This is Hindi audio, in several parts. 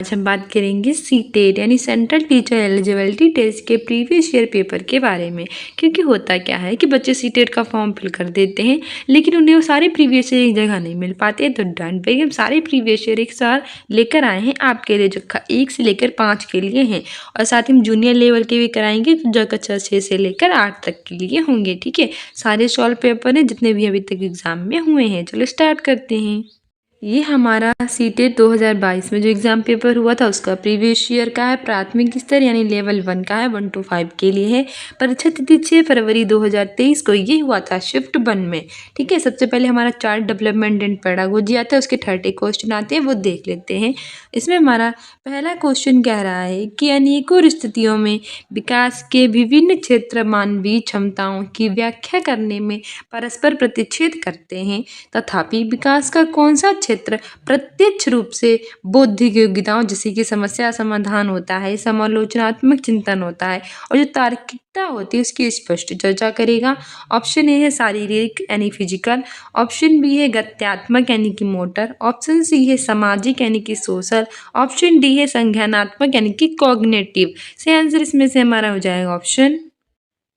आज हम बात करेंगे सीटेट यानी सेंट्रल टीचर एलिजिबिलिटी टेस्ट के प्रीवियस ईयर पेपर के बारे में। क्योंकि होता क्या है कि बच्चे सीटेट का फॉर्म फिल कर देते हैं, लेकिन उन्हें वो सारे प्रीवियस ईयर एक जगह नहीं मिल पाते। तो डोंट वरी, हम सारे प्रीवियस ईयर एक साथ लेकर आए हैं आपके लिए, जो 1 से लेकर 5 के लिए हैं, और साथ ही हम जूनियर लेवल के भी कराएंगे, जो कक्षा 6 से लेकर 8 तक के लिए होंगे। ठीक है, सारे सॉल्व पेपर हैं जितने भी अभी तक एग्जाम में हुए हैं। चलो स्टार्ट करते हैं। ये हमारा सीटेट 2022 में जो एग्ज़ाम पेपर हुआ था उसका प्रीवियस ईयर का है। प्राथमिक स्तर यानी लेवल 1 का है, 1 to 5 के लिए है। परीक्षा तिथि 6 फरवरी 2023 को ये हुआ था शिफ्ट 1 में। ठीक है, सबसे पहले हमारा चार्ट डेवलपमेंट एंड पेडागोजी आता है, उसके 30 क्वेश्चन आते हैं, वो देख लेते हैं। इसमें हमारा पहला क्वेश्चन कह रहा है कि अनेकों स्थितियों में विकास के विभिन्न क्षेत्र मानवीय क्षमताओं की व्याख्या करने में परस्पर प्रतिच्छेद करते हैं, तथापि विकास का कौन सा क्षेत्र प्रत्यक्ष रूप से बौद्धिक योग्यताओं जैसे कि समस्या समाधान होता है, समालोचनात्मक चिंतन होता है, और जो तार्किकता होती है उसकी स्पष्ट चर्चा करेगा। ऑप्शन ए है शारीरिक यानी फिजिकल, ऑप्शन बी है गत्यात्मक यानी कि मोटर, ऑप्शन सी है सामाजिक यानी कि सोशल, ऑप्शन डी है संज्ञानात्मक यानी कि कॉग्निटिव। सही आंसर इसमें से हमारा हो जाएगा ऑप्शन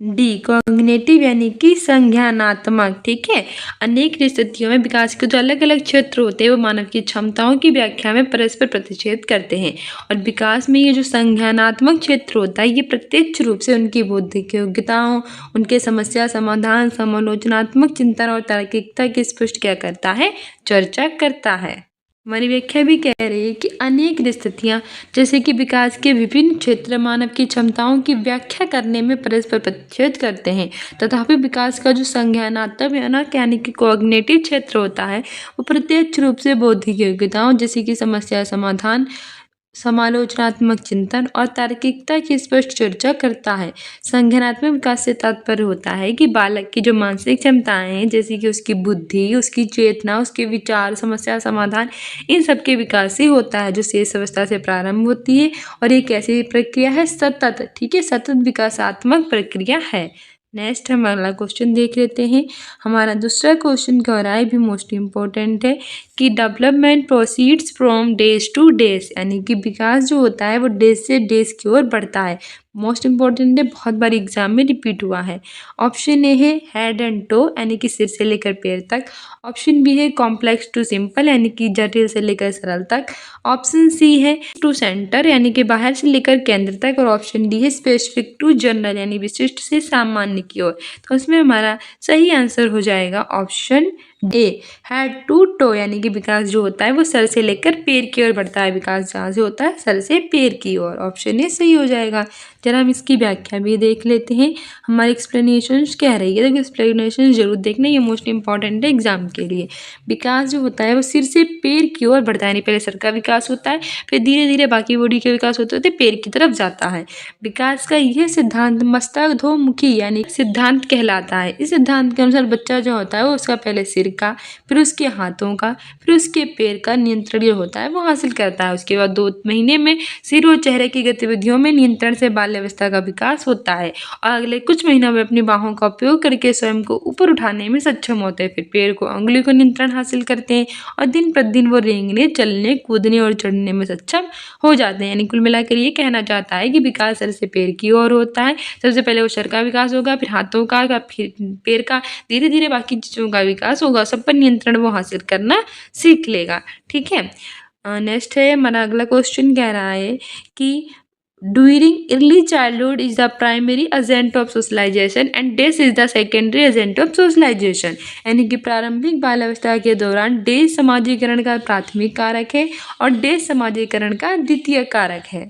डी, कॉग्निटिव यानी कि संज्ञानात्मक। ठीक है, अनेक स्थितियों में विकास के जो अलग अलग क्षेत्र होते हैं वो मानव की क्षमताओं की व्याख्या में परस्पर प्रतिच्छेद करते हैं, और विकास में ये जो संज्ञानात्मक क्षेत्र होता है ये प्रत्यक्ष रूप से उनकी बौद्धिक योग्यताओं, उनके समस्या समाधान, समालोचनात्मक चिंतन और तार्किकता की स्पष्ट क्या करता है, चर्चा करता है। हमारी व्याख्या भी कह रही है कि अनेक स्थितियाँ जैसे कि विकास के विभिन्न क्षेत्र मानव की क्षमताओं की व्याख्या करने में परस्पर प्रतिच्छेद करते हैं, तथापि विकास का जो संज्ञानात्मक यानी कि कॉग्निटिव क्षेत्र होता है वो प्रत्यक्ष रूप से बौद्धिक योग्यताओं जैसे कि समस्या समाधान, समालोचनात्मक चिंतन और तार्किकता की स्पष्ट चर्चा करता है। संज्ञानात्मक विकास से तात्पर्य होता है कि बालक की जो मानसिक क्षमताएं हैं जैसे कि उसकी बुद्धि, उसकी चेतना, उसके विचार, समस्या समाधान, इन सब के विकास ही होता है, जो शेष अवस्था से प्रारंभ होती है, और एक ऐसी प्रक्रिया है सतत। ठीक है, सतत विकासात्मक प्रक्रिया है। नेक्स्ट हम अगला क्वेश्चन देख लेते हैं। हमारा दूसरा क्वेश्चन कह रहा है, भी मोस्ट इम्पोर्टेंट है, कि development proceeds from days two days, यानी कि विकास जो होता है वो डेज से डेज की ओर बढ़ता है। मोस्ट इम्पोर्टेंट है, बहुत बार एग्जाम में रिपीट हुआ है। ऑप्शन ए है हेड एंड टो यानी कि सिर से लेकर पैर तक, ऑप्शन बी है कॉम्प्लेक्स टू सिंपल यानी कि जटिल से लेकर सरल तक, ऑप्शन सी है टू सेंटर यानी कि बाहर से लेकर केंद्र तक, और ऑप्शन डी है स्पेसिफिक टू जनरल यानी विशिष्ट से सामान्य की ओर। तो इसमें हमारा सही आंसर हो जाएगा option A, head to toe, यानी कि विकास जो होता है वो सर से लेकर पैर की ओर बढ़ता है। विकास जहाँ से होता है सर से पैर की ओर, ऑप्शन ए सही हो जाएगा। जरा हम इसकी व्याख्या भी देख लेते हैं। हमारी एक्सप्लेनेशन कह रही है, देखिए एक्सप्लेनेशन जरूर देखना, ये मोस्ट इंपॉर्टेंट है एग्जाम के लिए। विकास जो होता है वो सिर से पैर की ओर बढ़ता है, यानी पहले सर का विकास होता है, फिर धीरे धीरे बाकी बॉडी का विकास होते होते पैर की तरफ जाता है। विकास का यह सिद्धांत मस्तकाधोमुखी यानी सिद्धांत कहलाता है। इस सिद्धांत के अनुसार बच्चा जो होता है वो उसका पहले सिर का, फिर उसके हाथों का, फिर उसके पैर का नियंत्रण जो होता है वो हासिल करता है। उसके बाद 2 महीने में सिर और चेहरे की गतिविधियों में नियंत्रण से बाल्यावस्था का विकास होता है, और अगले कुछ महीनों में अपनी बाहों का उपयोग करके स्वयं को ऊपर उठाने में सक्षम होते हैं। फिर पैर को अंगुली को नियंत्रण हासिल करते हैं, और दिन प्रतिदिन वो रेंगने, चलने, कूदने और चढ़ने में सक्षम हो जाते हैं। यानी कुल मिलाकर ये कहना चाहता है कि विकास सर से पैर की ओर होता है। सबसे पहले वो सर का विकास होगा, फिर हाथों का, फिर पैर का, धीरे धीरे बाकी चीज़ों का विकास होगा, सब पर नियंत्रण वो हासिल करना सीख लेगा। ठीक है, नेक्स्ट है हमारा अगला क्वेश्चन कह रहा है कि during early childhood is the primary agent of socialization and death is the secondary agent of socialization, यानी कि प्रारंभिक बाल्यावस्था के दौरान डेथ समाजीकरण का प्राथमिक कारक है और डेथ समाजीकरण का द्वितीय कारक है।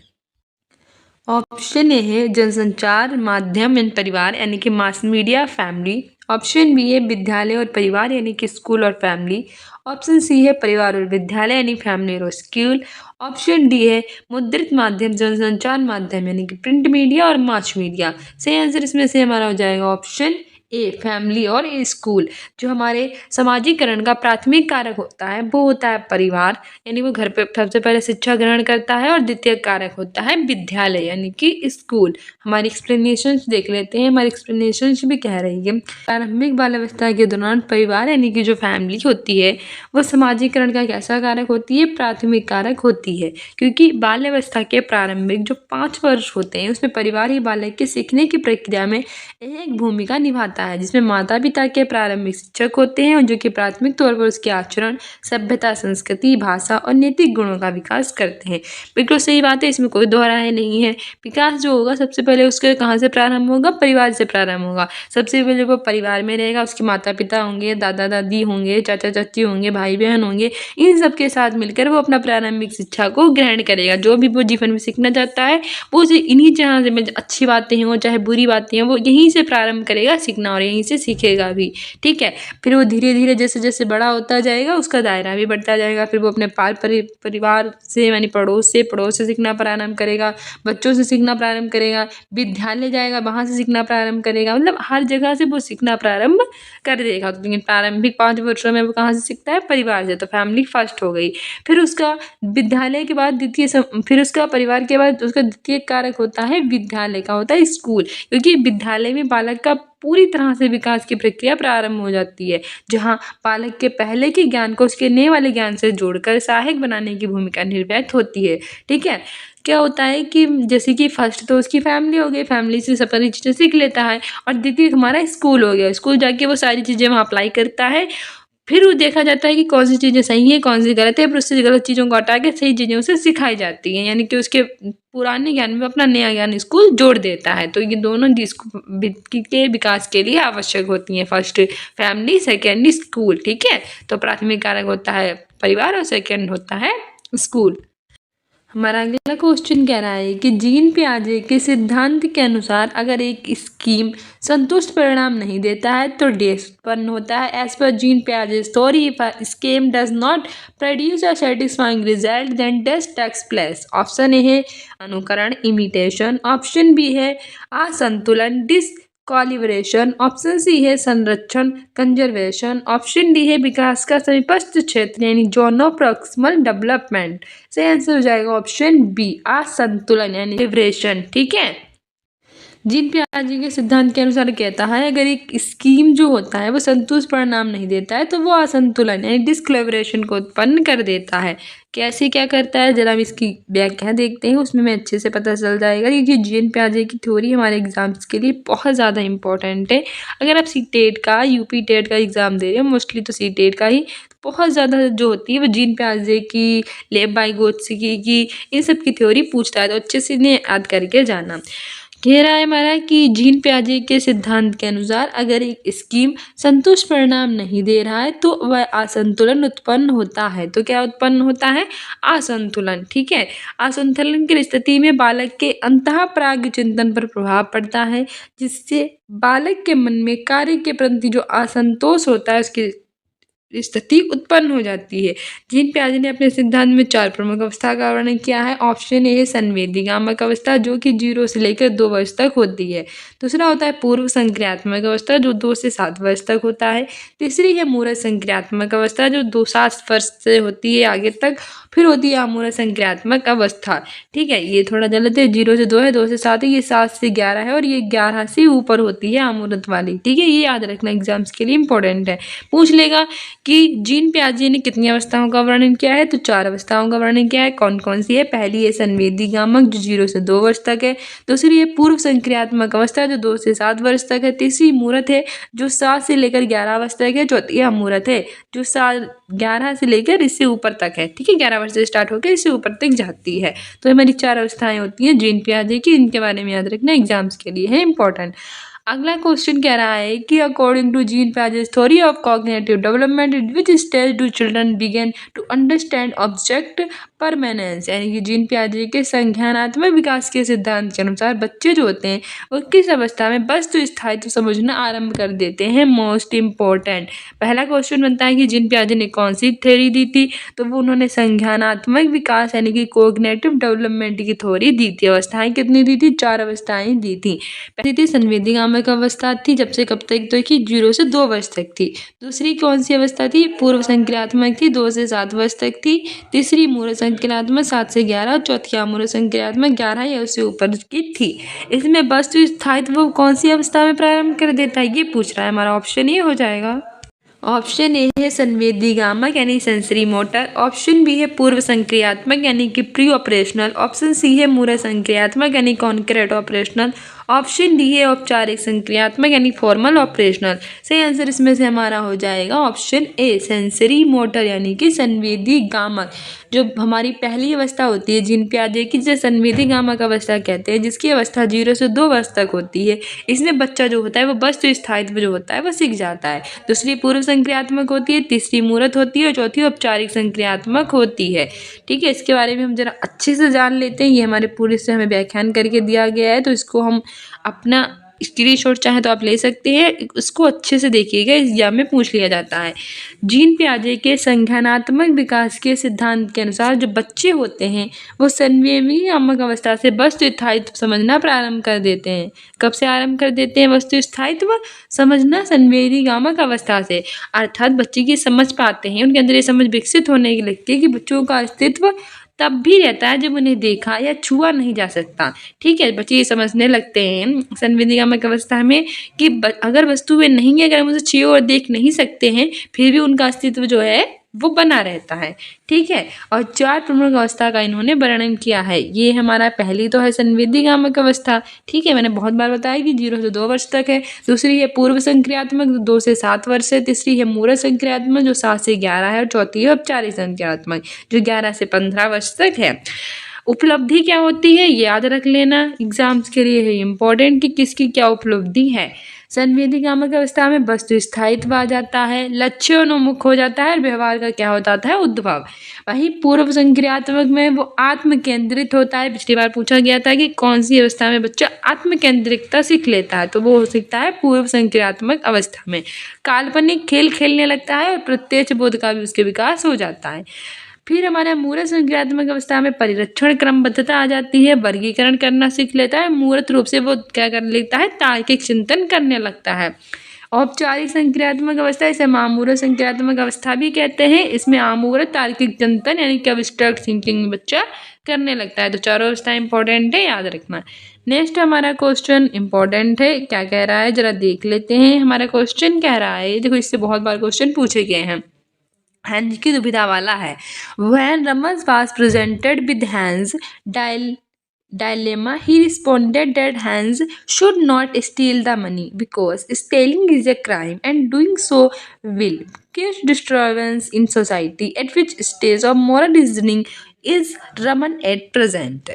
ऑप्शन ए है जनसंचार माध्यम एंड परिवार यानी कि mass media family, option B है विद्यालय और परिवार यानी कि स्कूल और फैमिली, ऑप्शन सी है परिवार और विद्यालय यानी फैमिली और स्कूल, ऑप्शन डी है मुद्रित माध्यम जनसंचार माध्यम यानी कि प्रिंट मीडिया और मास मीडिया। सही आंसर इसमें से हमारा हो जाएगा ऑप्शन ए फैमिली और ए स्कूल। जो हमारे समाजीकरण का प्राथमिक कारक होता है वो होता है परिवार, यानी वो घर पे सबसे पहले शिक्षा ग्रहण करता है, और द्वितीय कारक होता है विद्यालय यानी कि स्कूल। हमारी एक्सप्लेनेशंस देख लेते हैं। हमारी एक्सप्लेनेशंस भी कह रही है प्रारंभिक बाल अवस्था के दौरान परिवार यानी कि जो फैमिली होती है वो समाजीकरण का कैसा कारक होती है, प्राथमिक कारक होती है। क्योंकि बाल अवस्था के प्रारंभिक जो 5 वर्ष होते हैं उसमें परिवार ही बालक के सीखने की प्रक्रिया में एक भूमिका निभाता है, जिसमें माता पिता के प्रारंभिक शिक्षक होते हैं और जो कि प्राथमिक तौर पर उसके आचरण, सभ्यता, संस्कृति, भाषा और नैतिक गुणों का विकास करते हैं। बिल्कुल सही बात है, इसमें कोई दोहराए नहीं है। विकास जो होगा सबसे पहले उसके कहाँ से प्रारंभ होगा, परिवार से प्रारंभ होगा। सबसे पहले वो परिवार में रहेगा, उसके माता पिता होंगे, दादा दादी होंगे, चाचा चाची होंगे, भाई बहन होंगे, इन सबके साथ मिलकर वो अपना प्रारंभिक शिक्षा को ग्रहण करेगा। जो भी वो जीवन में सीखना चाहता है वो उसे इन्हीं जहाँ से अच्छी बातें हों चाहे बुरी बातें हों वो यहीं से प्रारंभ करेगा सीखना और यहीं से सीखेगा भी। ठीक है, फिर वो धीरे धीरे जैसे जैसे बड़ा होता जाएगा उसका दायरा भी बढ़ता जाएगा। फिर वो अपने परिवार से यानी पड़ोस से सीखना प्रारंभ करेगा, बच्चों से सीखना प्रारंभ करेगा, विद्यालय जाएगा वहाँ से सीखना प्रारंभ करेगा, मतलब हर जगह से वो सीखना प्रारंभ कर देगा। लेकिन प्रारंभिक 5 वर्षों में वो कहाँ से सीखता है, परिवार से। तो फैमिली फर्स्ट हो गई। फिर उसका विद्यालय के बाद फिर उसका परिवार के बाद उसका द्वितीय कारक होता है विद्यालय का, होता है स्कूल। क्योंकि विद्यालय में बालक का पूरी तरह से विकास की प्रक्रिया प्रारंभ हो जाती है, जहाँ बालक के पहले के ज्ञान को उसके नए वाले ज्ञान से जोड़कर सहायक बनाने की भूमिका निर्वाहित होती है। ठीक है, क्या होता है कि जैसे कि फर्स्ट तो उसकी फैमिली हो गई, फैमिली से सब सारी चीज़ें सीख लेता है, और द्वितीय हमारा स्कूल हो गया। स्कूल जाके वो सारी चीज़ें वहाँ अप्लाई करता है। फिर वो देखा जाता है कि कौन सी चीज़ें सही है कौन सी गलत है, फिर उससे गलत चीज़ों को हटा के सही चीज़ें उसे सिखाई जाती हैं, यानी कि उसके पुराने ज्ञान में अपना नया ज्ञान स्कूल जोड़ देता है। तो ये दोनों के विकास के लिए आवश्यक होती हैं। First family, second school. ठीक है, तो प्राथमिक कारक होता है परिवार और सेकेंड होता है स्कूल। हमारा अगला क्वेश्चन कह रहा है कि जीन पियाजे के सिद्धांत के अनुसार अगर एक स्कीम संतुष्ट परिणाम नहीं देता है तो डैश उत्पन्न होता है। एज पर जीन पियाजे theory, if a scheme does not produce a satisfying result then dash takes place. Option A है अनुकरण, इमिटेशन। ऑप्शन बी है असंतुलन, कॉलिब्रेशन। ऑप्शन सी है संरक्षण, कंजर्वेशन। ऑप्शन डी है विकास का समीपस्थ क्षेत्र यानी जोन ऑफ प्रॉक्सिमल डेवलपमेंट। सही आंसर हो जाएगा ऑप्शन बी असंतुलन यानी लिबरेशन। ठीक है, जीन पियाजे के सिद्धांत के अनुसार कहता है अगर एक स्कीम जो होता है वो संतुष्ट परिणाम नहीं देता है तो वो असंतुलन यानी डिसकोलैबोरेशन को उत्पन्न कर देता है। कैसे क्या करता है जरा हम इसकी व्याख्या देखते हैं, उसमें हमें अच्छे से पता चल जाएगा। क्योंकि जीन पियाजे की थ्योरी हमारे एग्जाम्स के लिए बहुत ज़्यादा इंपॉर्टेंट है। अगर आप सीटेट का, यूपी टेट का एग्ज़ाम दे रहे हो, मोस्टली तो सीटेट का ही, बहुत ज़्यादा जो होती है वो जीन पियाजे की, लेव वाइगोत्स्की की, इन सब की थ्योरी पूछता है, तो अच्छे से इन्हें याद करके जाना। कह रहा है हमारा कि जीन पियाजे के सिद्धांत के अनुसार अगर एक स्कीम संतुष्ट परिणाम नहीं दे रहा है तो वह असंतुलन उत्पन्न होता है। तो क्या उत्पन्न होता है, असंतुलन। ठीक है, असंतुलन की स्थिति में बालक के अंतः प्राज्ञ चिंतन पर प्रभाव पड़ता है, जिससे बालक के मन में कार्य के प्रति जो असंतोष होता है उसकी स्थिति उत्पन्न हो जाती है। जीन पियाजे ने अपने सिद्धांत में 4 प्रमुख अवस्था का वर्णन किया है। ऑप्शन ए है संवेदीगामक अवस्था जो कि 0 से लेकर 2 वर्ष तक होती है। दूसरा होता है पूर्व संक्रियात्मक अवस्था जो 2 से 7 वर्ष तक होता है। तीसरी है मूर्त संक्रियात्मक अवस्था जो 7 वर्ष से होती है आगे तक। फिर होती है अमूर्त संक्रियात्मक अवस्था। ठीक है, ये थोड़ा गलत है, 0 से 2 है, 2 से 7 है, ये 7 से 11 है और ये 11 से ऊपर होती है अमूर्त वाली। ठीक है, ये याद रखना एग्जाम्स के लिए इंपॉर्टेंट है। पूछ लेगा कि जीन पियाजे ने कितनी अवस्थाओं का वर्णन किया है, तो 4 अवस्थाओं का वर्णन किया है। कौन कौन सी है, पहली है संवेदीगामक जो 0 से 2 वर्ष तक है। दूसरी है पूर्व संक्रियात्मक अवस्था जो 2 से 7 वर्ष तक है। तीसरी मूर्त है जो 7 से लेकर 11 वर्ष तक है। चौथी अमूर्त है जो 11 से लेकर इससे ऊपर तक है। ठीक है, 11 वर्ष से स्टार्ट होकर इससे ऊपर तक जाती है। तो हमारी 4 अवस्थाएं होती हैं जीन पियाजे की, इनके बारे में याद रखना एग्जाम्स के लिए है इंपॉर्टेंट। अगला क्वेश्चन कह रहा है कि according to Jean Piaget's theory of cognitive development at which stage do children begin to understand object permanence, यानी कि जीन पियाजे के संज्ञानात्मक विकास के सिद्धांत के अनुसार बच्चे जो होते हैं वो किस अवस्था में वस्तु स्थायित्व समझना आरंभ कर देते हैं। मोस्ट इंपॉर्टेंट पहला क्वेश्चन बनता है कि जीन पियाजे ने कौन सी थ्योरी दी थी, तो वो उन्होंने संज्ञानात्मक विकास यानी कि कॉग्निटिव डेवलपमेंट की थ्योरी दी थी। अवस्थाएं कितनी दी थी, 4 अवस्थाएं दी थी। पहली थी संवेदीगामक गामक अवस्था थी जब से कब तक, तो कि 0 से 2 वर्ष तक थी। दूसरी कौन सी अवस्था थी? पूर्व संक्रियात्मक थी, 2 से 7 वर्ष तक थी। तीसरी मूर्त संक्रियात्मक 7 से 11 और चौथी अमूर्त संक्रियात्मक 11 या उससे ऊपर की थी। इसमें वस्तु स्थायित्व कौन सी अवस्था में प्रारंभ कर देता है, ये पूछ रहा है। हमारा ऑप्शन ए हो जाएगा। ऑप्शन ए है संवेदी गामक यानी सेंसरी मोटर। ऑप्शन बी है पूर्व संक्रियात्मक यानी कि प्री ऑपरेशनल। ऑप्शन सी है मूर्त संक्रियात्मक यानी कॉन्करेंट ऑपरेशनल। ऑप्शन डी है औपचारिक संक्रियात्मक यानी फॉर्मल ऑपरेशनल। सही आंसर इसमें से हमारा हो जाएगा ऑप्शन ए सेंसरी मोटर यानी कि संवेदी गामक। जो हमारी पहली अवस्था होती है जीन पियाजे की, जिसे संवेदी गामक अवस्था कहते हैं, जिसकी अवस्था 0 से 2 वर्ष तक होती है। इसमें बच्चा जो होता है वो वस्तु स्थायित्व जो होता है वो सीख जाता है। दूसरी पूर्व संक्रियात्मक होती है, तीसरी मूर्त होती है और चौथी औपचारिक संक्रियात्मक होती है। ठीक है, इसके बारे में हम जरा अच्छे से जान लेते हैं। ये हमारे पूरे से हमें व्याख्यान करके दिया गया है, तो इसको हम अपना स्क्रीनशॉट चाहे तो आप ले सकते हैं। उसको अच्छे से देखिएगा, एग्जाम में पूछ लिया जाता है। जीन पियाजे के संज्ञानात्मक विकास के सिद्धांत के अनुसार जो बच्चे होते हैं वो संवेदी गामक अवस्था से वस्तु स्थायित्व समझना प्रारंभ कर देते हैं। कब से आरंभ कर देते हैं वस्तु स्थायित्व समझना? संवेदी गामक अवस्था से। अर्थात बच्चे की समझ पाते हैं, उनके अंदर ये समझ विकसित होने की लगती है कि बच्चों का अस्तित्व तब भी रहता है जब उन्हें देखा या छुआ नहीं जा सकता। ठीक है, बच्चे ये समझने लगते हैं संवेदी गामक अवस्था में कि अगर वस्तुएं नहीं है, अगर हम उसे छुए और देख नहीं सकते हैं, फिर भी उनका अस्तित्व जो है वो बना रहता है। ठीक है, और 4 प्रमुख अवस्था का इन्होंने वर्णन किया है। ये हमारा पहली तो है संवेदी गामक अवस्था। ठीक है, मैंने बहुत बार बताया कि 0 से 2 वर्ष तक है। दूसरी है पूर्व संक्रियात्मक, 2 से 7 वर्ष है। तीसरी है मूर्त संक्रियात्मक जो 7 से 11 है और चौथी है औपचारिक संक्रियात्मक जो 11 से 15 वर्ष तक है। उपलब्धि क्या होती है याद रख लेना, एग्जाम्स के लिए है इम्पोर्टेंट कि किसकी क्या उपलब्धि है। संवेदी गामक अवस्था में वस्तु स्थायित्व आ जाता है, लक्ष्योन्मुख हो जाता है और व्यवहार का क्या हो जाता है उद्भव। वहीं पूर्व संक्रियात्मक में वो आत्म केंद्रित होता है। पिछली बार पूछा गया था कि कौन सी अवस्था में बच्चा आत्म केंद्रितता सीख लेता है, तो वो सीखता है पूर्व संक्रियात्मक अवस्था में। काल्पनिक खेल खेलने लगता है और प्रत्यक्ष बोध का भी उसके विकास हो जाता है। फिर हमारा मूर्त संक्रियात्मक अवस्था में परिरक्षण क्रमबद्धता आ जाती है, वर्गीकरण करना सीख लेता है। मूर्त रूप से वो क्या कर लेता है, तार्किक चिंतन करने लगता है। औपचारिक संक्रियात्मक अवस्था इसे आमूर्त संक्रियात्मक अवस्था भी कहते हैं। इसमें आमूर्त तार्किक चिंतन यानी कि अब्स्ट्रैक्ट थिंकिंग बच्चा करने लगता है। तो चारों अवस्था इंपॉर्टेंट है, याद रखना। नेक्स्ट हमारा क्वेश्चन इंपॉर्टेंट है, क्या कह रहा है जरा देख लेते हैं। हमारा क्वेश्चन कह रहा है, देखो इससे बहुत बार क्वेश्चन पूछे गए हैं, हैंज की दुविधा वाला है। When Raman was presented with Hans dilemma, he responded that Hans should not steal the money because stealing is a crime and doing so will cause disturbance in society. At which stage of moral reasoning is Raman at present?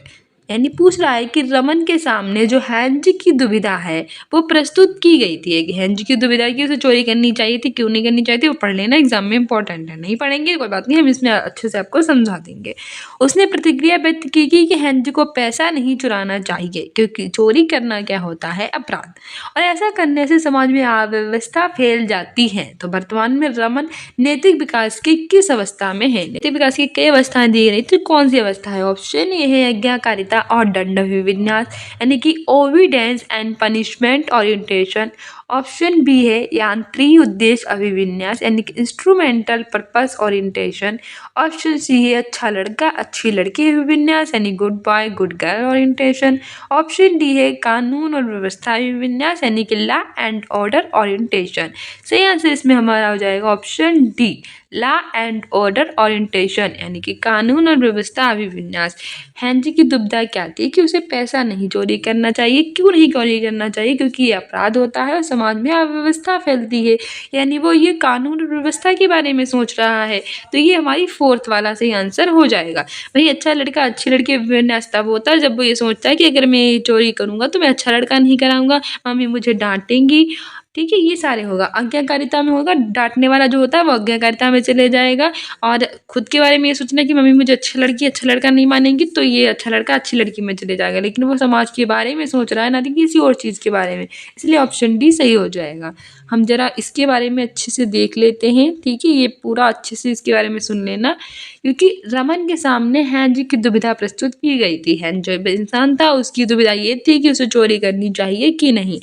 यानी पूछ रहा है कि रमन के सामने जो हैंज की दुविधा है वो प्रस्तुत की गई थी। कि हैंज की दुविधा की उसे चोरी करनी चाहिए थी, क्यों नहीं करनी चाहिए थी, वो पढ़ लेना, एग्जाम में इंपॉर्टेंट है। नहीं पढ़ेंगे कोई बात नहीं, हम इसमें अच्छे से आपको समझा देंगे। उसने प्रतिक्रिया व्यक्त की कि हैंज को पैसा नहीं चुराना चाहिए क्योंकि चोरी करना क्या होता है अपराध, और ऐसा करने से समाज में अव्यवस्था फैल जाती है। तो वर्तमान में रमन नैतिक विकास की किस अवस्था में है? नैतिक विकास की कई अवस्थाएं दी गई, तो कौन सी अवस्था है? ऑप्शन ए है आज्ञाकारिता और दंड अभिविन्यास यानी कि obedience and punishment orientation. Option B है यांत्रिक उद्देश्य अभिविन्यास यानी कि instrumental purpose orientation. Option C है अच्छा लड़का अच्छी लड़की अभिविन्यास यानी good boy good girl orientation. Option D है कानून और व्यवस्था अभिविन्यास यानी कि लॉ एंड ऑर्डर ओरिएंटेशन। सही आंसर इसमें हमारा हो जाएगा option D law and order orientation यानी कि कानून और व्यवस्था अभिविन्यास। हैंज की दुविधा क्या थी कि उसे पैसा नहीं चोरी करना चाहिए। क्यों नहीं चोरी करना चाहिए? क्योंकि ये अपराध होता है और समाज में अव्यवस्था फैलती है, यानी वो ये कानून और व्यवस्था के बारे में सोच रहा है। तो ये हमारी 4th वाला सही आंसर हो जाएगा। भाई अच्छा लड़का अच्छी लड़की अभिविन्यास तब होता है जब वो ये सोचता है कि अगर मैं ये चोरी करूँगा तो मैं अच्छा लड़का नहीं कराऊंगा, मम्मी मुझे डांटेंगी। ठीक है, ये सारे होगा। आज्ञाकारिता में होगा, डांटने वाला जो होता है वो आज्ञाकारिता में चले जाएगा, और खुद के बारे में ये सोचना कि मम्मी मुझे अच्छा लड़की अच्छा लड़का नहीं मानेंगी तो ये अच्छा लड़का अच्छी लड़की में चले जाएगा। लेकिन वो समाज के बारे में सोच रहा है, ना कि किसी और चीज़ के बारे में, इसलिए ऑप्शन डी सही हो जाएगा। हम जरा इसके बारे में अच्छे से देख लेते हैं। ठीक है, ये पूरा अच्छे से इसके बारे में सुन लेना, क्योंकि रमन के सामने हैंज की दुविधा प्रस्तुत की गई थी। हैंज जो इंसान था उसकी दुविधा ये थी कि उसे चोरी करनी चाहिए कि नहीं।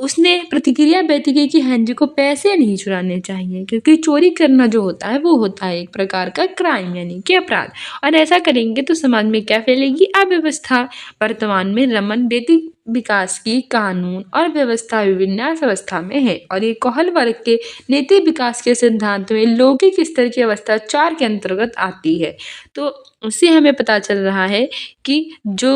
उसने प्रतिक्रिया व्यक्त की कि हेनरी को पैसे नहीं चुराने चाहिए क्योंकि चोरी करना जो होता है वो होता है एक प्रकार का क्राइम यानी कि अपराध, और ऐसा करेंगे तो समाज में क्या फैलेगी? अव्यवस्था। वर्तमान में रमन नैतिक विकास की कानून और व्यवस्था विन्यास अवस्था में है और ये कौहल वर्ग के नैतिक विकास के सिद्धांत में लौकिक स्तर की अवस्था 4 के अंतर्गत आती है। तो उससे हमें पता चल रहा है कि जो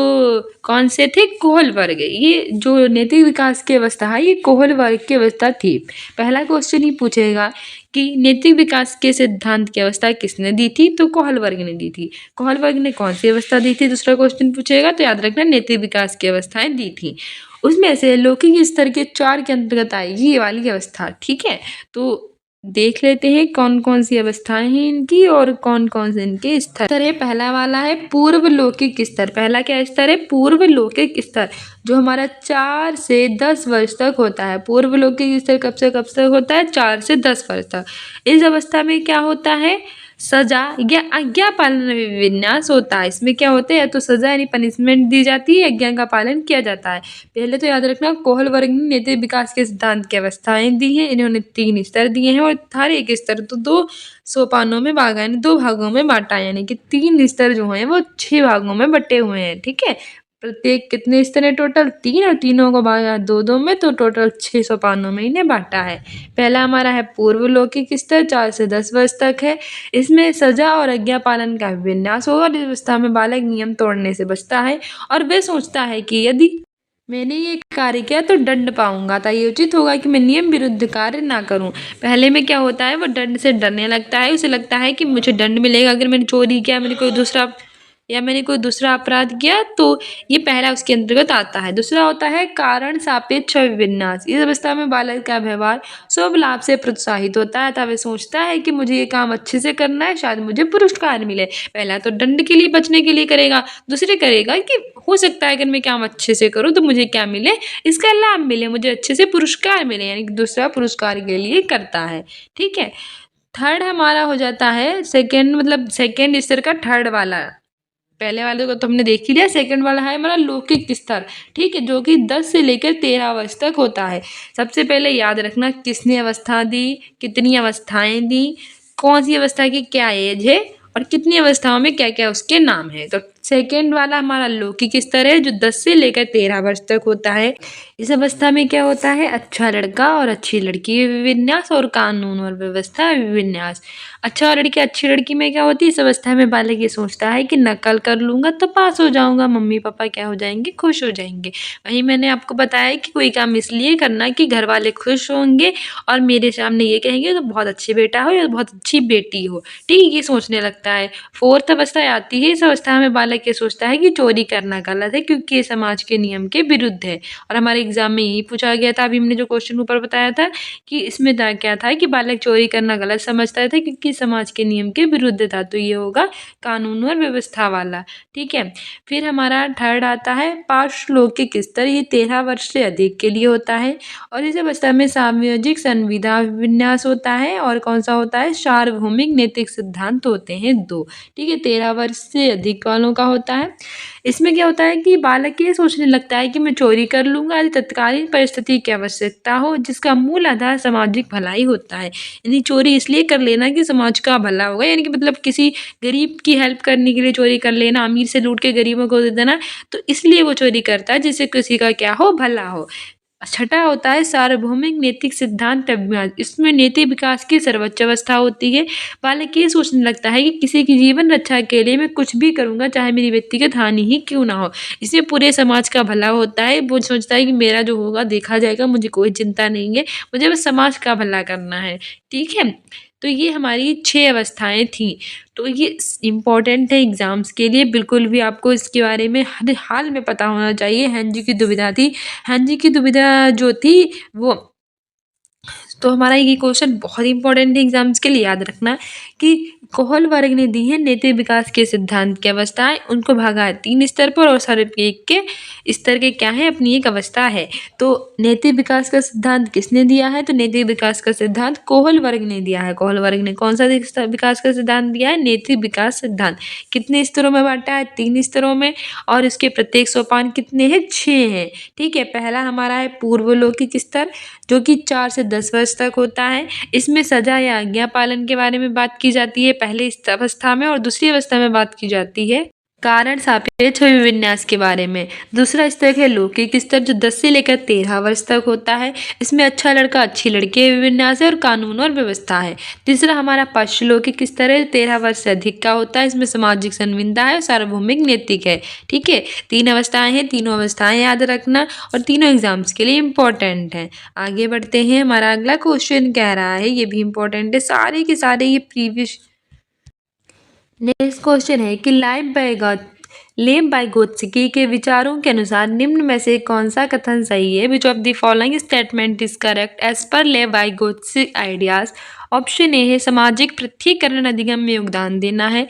कौन से थे? कोहल वर्ग। ये जो नैतिक विकास की अवस्था है ये कोहल वर्ग की अवस्था थी। पहला क्वेश्चन ही पूछेगा कि नैतिक विकास के सिद्धांत की अवस्था किसने दी थी? तो कोहल वर्ग ने दी थी। कोहल वर्ग ने कौन सी अवस्था दी थी? दूसरा क्वेश्चन पूछेगा तो याद रखना नैतिक विकास की अवस्थाएं दी थी। उसमें से लौकिक स्तर के 4 के अंतर्गत आएगी ये वाली अवस्था। ठीक है, तो देख लेते हैं कौन कौन सी अवस्थाएं हैं इनकी और कौन कौन से इनके स्तर है। पहला वाला है पूर्व लौकिक स्तर। पहला क्या स्तर है? पूर्व लौकिक स्तर, जो हमारा 4 से 10 वर्ष तक होता है। पूर्व लौकिक स्तर कब से कब तक होता है? 4 से 10 वर्ष तक। इस अवस्था में क्या होता है? सजा या आज्ञा पालन विन्यास होता है। इसमें क्या होता है? या तो सजा यानी पनिशमेंट दी जाती है, आज्ञा का पालन किया जाता है। पहले तो याद रखना कोहल वर्ग ने नैतिक विकास के सिद्धांत की अवस्थाएं दी हैं। इन्होंने 3 स्तर दिए हैं और हर एक स्तर तो 2 सोपानों में बांटा यानी 2 भागों में बांटा, यानी कि 3 स्तर जो हैं वो 6 भागों में बटे हुए हैं। ठीक है, प्रत्येक कितने स्तर है? टोटल 3, और तीनों को बांटा 2-2 में, तो टोटल 6 सोपानों में इन्हें बांटा है। पहला हमारा है पूर्व लौकिक स्तर, 4 से 10 वर्ष तक है। इसमें सजा और आज्ञा पालन का विन्यास होगा। इस अवस्था में बालक नियम तोड़ने से बचता है और वह सोचता है कि यदि मैंने ये कार्य किया तो दंड पाऊंगा, तो ये उचित होगा कि मैं नियम विरुद्ध कार्य ना करूं। पहले में क्या होता है? वो दंड से डरने लगता है। उसे लगता है कि मुझे दंड मिलेगा अगर मैंने चोरी किया, मैंने कोई दूसरा अपराध किया, तो ये पहला उसके अंतर्गत आता है। दूसरा होता है कारण सापेक्ष विन्यास। इस अवस्था में बालक का व्यवहार शुभ लाभ से प्रोत्साहित होता है, तब वह सोचता है कि मुझे ये काम अच्छे से करना है, शायद मुझे पुरस्कार मिले। पहला तो दंड के लिए बचने के लिए करेगा, दूसरे करेगा कि हो सकता है अगर मैं काम अच्छे से करूँ तो मुझे क्या मिले? इसका लाभ मिले, मुझे अच्छे से पुरस्कार मिले, यानी कि दूसरा पुरस्कार के लिए करता है। ठीक है, थर्ड हमारा हो जाता है सेकेंड, मतलब सेकेंड स्तर का थर्ड वाला। पहले वाले को तो हमने देख ही लिया। सेकंड वाला है हमारा लौकिक स्तर। ठीक है, जो कि 10 से लेकर 13 वर्ष तक होता है। सबसे पहले याद रखना किसने अवस्था दी, कितनी अवस्थाएं दी, कौन सी अवस्था की क्या एज है और कितनी अवस्थाओं में क्या क्या उसके नाम है। तो सेकेंड वाला हमारा लौकिक स्तर है जो 10 से लेकर 13 वर्ष तक होता है। इस अवस्था में क्या होता है? अच्छा लड़का और अच्छी लड़की विन्यास और कानून और व्यवस्था विन्यास। अच्छा और लड़की अच्छी लड़की में क्या होती है? इस अवस्था में बालक ये सोचता है कि नकल कर लूंगा तो पास हो जाऊंगा, मम्मी पापा क्या हो जाएंगे? खुश हो जाएंगे। वहीं मैंने आपको बताया कि कोई काम इसलिए करना कि घर वाले खुश होंगे और मेरे सामने ये कहेंगे तो बहुत अच्छे बेटा हो या बहुत अच्छी बेटी हो। ठीक है, ये सोचने लगता है। फोर्थ अवस्था आती है। इस अवस्था में बालक ये सोचता है कि चोरी करना गलत है क्योंकि ये समाज के नियम के विरुद्ध है। और हमारे एग्जाम में यही पूछा गया था। अभी हमने जो क्वेश्चन ऊपर बताया था कि इसमें क्या था कि बालक चोरी करना गलत समझता था क्योंकि समाज के नियम के विरुद्ध था, तो ये होगा कानून और व्यवस्था वाला। ठीक है, फिर हमारा थर्ड आता है पार्श्वलौकिक स्तर। ये 13 वर्ष से अधिक के लिए होता है और इस अवस्था में सामाजिक संविदा विन्यास होता है और कौन सा होता है? सार्वभौमिक नैतिक सिद्धांत होते हैं 2। ठीक है, 13 वर्ष से अधिक वालों का होता है। इसमें क्या होता है कि बालक ये सोचने लगता है कि मैं चोरी कर लूंगा यदि तत्कालीन परिस्थिति की आवश्यकता हो, जिसका मूल आधार सामाजिक भलाई होता है। यानी चोरी इसलिए कर लेना कि समाज का भला होगा, यानी कि मतलब किसी गरीब की हेल्प करने के लिए चोरी कर लेना, अमीर से लूट के गरीबों को दे देना, तो इसलिए वो चोरी करता है जिससे किसी का क्या हो? भला हो। छठा होता है सार्वभौमिक नैतिक सिद्धांत अभ्यास। इसमें नैतिक विकास की सर्वोच्च अवस्था होती है। बालक ये सोचने लगता है कि किसी की जीवन रक्षा के लिए मैं कुछ भी करूंगा, चाहे मेरी व्यक्तिगत हानि ही क्यों ना हो। इसमें पूरे समाज का भला होता है। वो सोचता है कि मेरा जो होगा देखा जाएगा, मुझे कोई चिंता नहीं है, मुझे बस समाज का भला करना है। ठीक है, तो ये हमारी 6 अवस्थाएं थी। तो ये इम्पॉर्टेंट है एग्जाम्स के लिए। बिल्कुल भी आपको इसके बारे में हर हाल में पता होना चाहिए। हेनरी की दुविधा थी। हेनरी की दुविधा जो थी वो तो हमारा ये क्वेश्चन बहुत इंपॉर्टेंट है एग्जाम्स के लिए, याद रखना कि कोहल वर्ग ने दी है नैतिक विकास के सिद्धांत की अवस्थाएं, उनको भागा है 3 स्तर पर और सारे एक के स्तर के क्या है अपनी एक अवस्था है। तो नैतिक विकास का सिद्धांत किसने दिया है? तो नैतिक विकास का सिद्धांत कोहल वर्ग ने दिया है। कोहल वर्ग ने कौन सा विकास का सिद्धांत दिया है? नैतिक विकास सिद्धांत। कितने स्तरों में बांटा है? 3 स्तरों में, और इसके प्रत्येक सोपान कितने हैं? 6 हैं। ठीक है, पहला हमारा है पूर्व लौकिक स्तर जो कि 4 से 10 वर्ष तक होता है। इसमें सजा या आज्ञा पालन के बारे में बात की जाती है पहले इस अवस्था में, और दूसरी अवस्था में बात की जाती है कारण सापेक्ष विन्यास के बारे में। दूसरा स्तर है लौकिक स्तर जो 10 से लेकर 13 वर्ष तक होता है। इसमें अच्छा लड़का अच्छी लड़की विन्यास है और कानून और व्यवस्था है। तीसरा हमारा पश्च लौकिक स्तर है 13 वर्ष से अधिक का होता है। इसमें सामाजिक संविदा है और सार्वभौमिक नैतिक है। ठीक है, 3 अवस्थाएं हैं, तीनों अवस्थाएं याद रखना और तीनों एग्जाम्स के लिए इम्पोर्टेंट है। आगे बढ़ते हैं, हमारा अगला क्वेश्चन कह रहा है, ये भी इम्पोर्टेंट है, सारे के सारे ये प्रीवियस। नेक्स्ट क्वेश्चन है कि लेव वाइगोत्स्की के विचारों के अनुसार निम्न में से कौन सा कथन सही है? Which of the following statement is correct as per Lev Vygotsky ideas? Option A है सामाजिक पृथ्वीकरण अधिगम में योगदान देना है,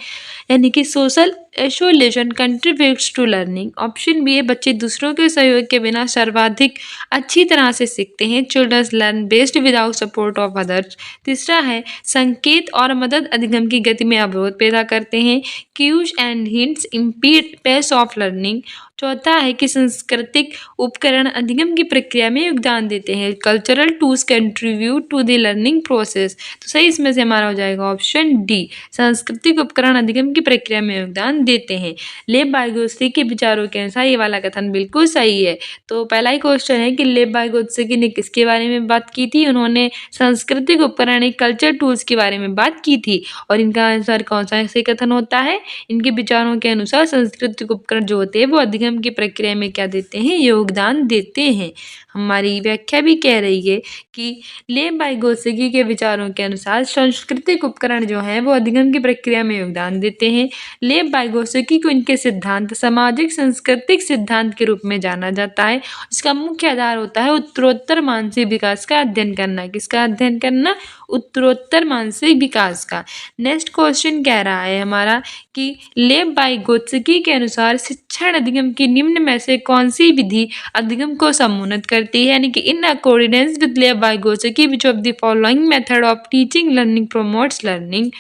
यानी कि social isolation contributes to learning. Option B है बच्चे दूसरों के सहयोग के बिना सर्वाधिक अच्छी तरह से सीखते हैं, childrens learn based without support of others. तीसरा है संकेत और मदद अधिगम की गति में अवरोध पैदा करते हैं, cues and hints impede pace of learning. चौथा है कि सांस्कृतिक उपकरण अधिगम की प्रक्रिया में योगदान देते हैं, cultural tools contribute to the learning process. तो सही इसमें से हमारा हो जाएगा ऑप्शन डी, सांस्कृतिक उपकरण अधिगम की प्रक्रिया में योगदान देते हैं। लेव वाइगोत्स्की के विचारों के अनुसार ये वाला कथन बिल्कुल सही है। तो पहला ही क्वेश्चन है कि लेव वाइगोत्स्की ने किसके बारे में बात की थी? उन्होंने सांस्कृतिक उपकरण कल्चर टूल्स के बारे में बात की थी, और इनका आंसर कौन सा सही कथन होता है? इनके विचारों के अनुसार सांस्कृतिक उपकरण जो होते हैं वो अधिगम की प्रक्रिया में क्या देते हैं? योगदान देते हैं। हमारी व्याख्या भी कह रही है कि लेव वाइगोत्स्की के विचारों के अनुसार सांस्कृतिक उपकरण जो हैं वो अधिगम की प्रक्रिया में योगदान देते हैं। लेव वाइगोत्स्की को इनके सिद्धांत सामाजिक सांस्कृतिक सिद्धांत के रूप में जाना जाता है। इसका मुख्य आधार होता है उत्तरोत्तर मानसिक विकास का अध्ययन करना। किसका अध्ययन करना? उत्तरोत्तर मानसिक विकास का। नेक्स्ट क्वेश्चन कह रहा है हमारा कि लेव वाइगोत्स्की के अनुसार शिक्षण अधिगम की निम्न में से कौन सी विधि अधिगम को समुन्नत करती है? यानी कि in accordance with Lev Vygotsky which of the following method of teaching learning promotes learning?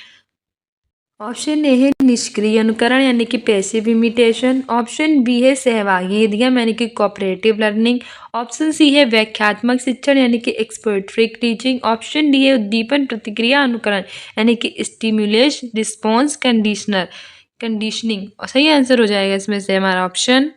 Option A है निष्क्रिय अनुकरण यानी कि पैसिव इमिटेशन। ऑप्शन बी है सहभागी अधिगम यानी कि कोऑपरेटिव लर्निंग। ऑप्शन सी है व्याख्यात्मक शिक्षण यानी कि एक्सपर्टरी टीचिंग। ऑप्शन डी है उद्दीपन प्रतिक्रिया अनुकरण यानी कि स्टिमुलेशन रिस्पॉन्स कंडीशनिंग। और सही आंसर हो जाएगा इसमें से हमारा ऑप्शन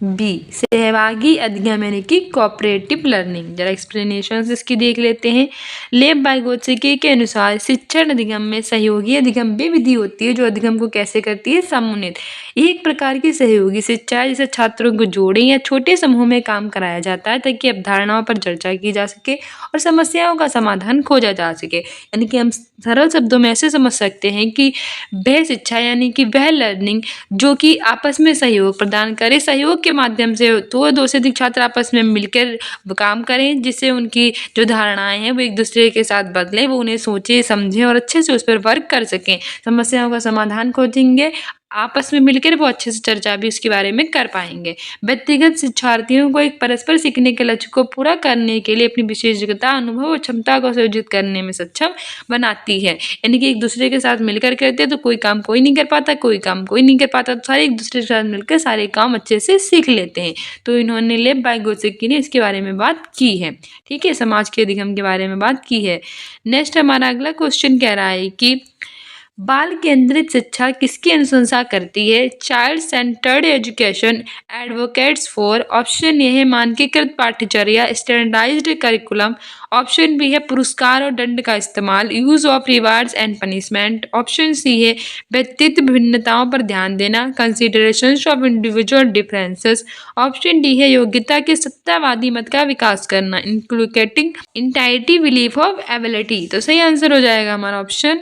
बी, सहभागी अधिगम यानी कि कोऑपरेटिव लर्निंग। जरा एक्सप्लेनेशन इसकी देख लेते हैं। लेव वाइगोत्स्की के अनुसार शिक्षण अधिगम में सहयोगी अधिगम भी विधि होती है जो अधिगम को कैसे करती है? समुन्नत। ये एक प्रकार की सहयोगी शिक्षा है जिसे छात्रों को जोड़े या छोटे समूह में काम कराया जाता है ताकि अवधारणाओं पर चर्चा की जा सके और समस्याओं का समाधान खोजा जा सके। यानी कि हम सरल शब्दों में ऐसे समझ सकते हैं कि वह शिक्षा यानी कि वह लर्निंग जो कि आपस में सहयोग प्रदान करे, सहयोग के माध्यम से दो से अधिक छात्र आपस में मिलकर काम करें, जिससे उनकी जो धारणाएं हैं वो एक दूसरे के साथ बदलें, वो उन्हें सोचे समझें और अच्छे से उस पर वर्क कर सकें, समस्याओं का समाधान खोजेंगे, आपस में मिलकर वो अच्छे से चर्चा भी उसके बारे में कर पाएंगे। व्यक्तिगत शिक्षार्थियों को एक परस्पर सीखने के लक्ष्य को पूरा करने के लिए अपनी विशेषज्ञता अनुभव और क्षमता को संयोजित करने में सक्षम बनाती है। यानी कि एक दूसरे के साथ मिलकर करते हैं तो कोई काम कोई नहीं कर पाता, कोई काम कोई नहीं कर पाता, तो सारे एक दूसरे के साथ मिलकर सारे काम अच्छे से सीख लेते हैं। तो इन्होंने लेव वाइगोत्स्की ने इसके बारे में बात की है। ठीक है, समाज के अधिगम के बारे में बात की है। नेक्स्ट हमारा अगला क्वेश्चन कह रहा है कि बाल केंद्रित शिक्षा किसकी अनुशंसा करती है? Child centred education advocates for. Option A है मानकीकृत पाठ्यचर्या स्टैंडर्डाइज्ड करिकुलम। ऑप्शन बी है पुरस्कार और दंड का इस्तेमाल use of rewards and punishment. Option C है व्यक्तित्व भिन्नताओं पर ध्यान देना consideration of individual differences. Option D है योग्यता के सत्तावादी मत का विकास करना inculcating entity belief of ability. तो सही आंसर हो जाएगा हमारा ऑप्शन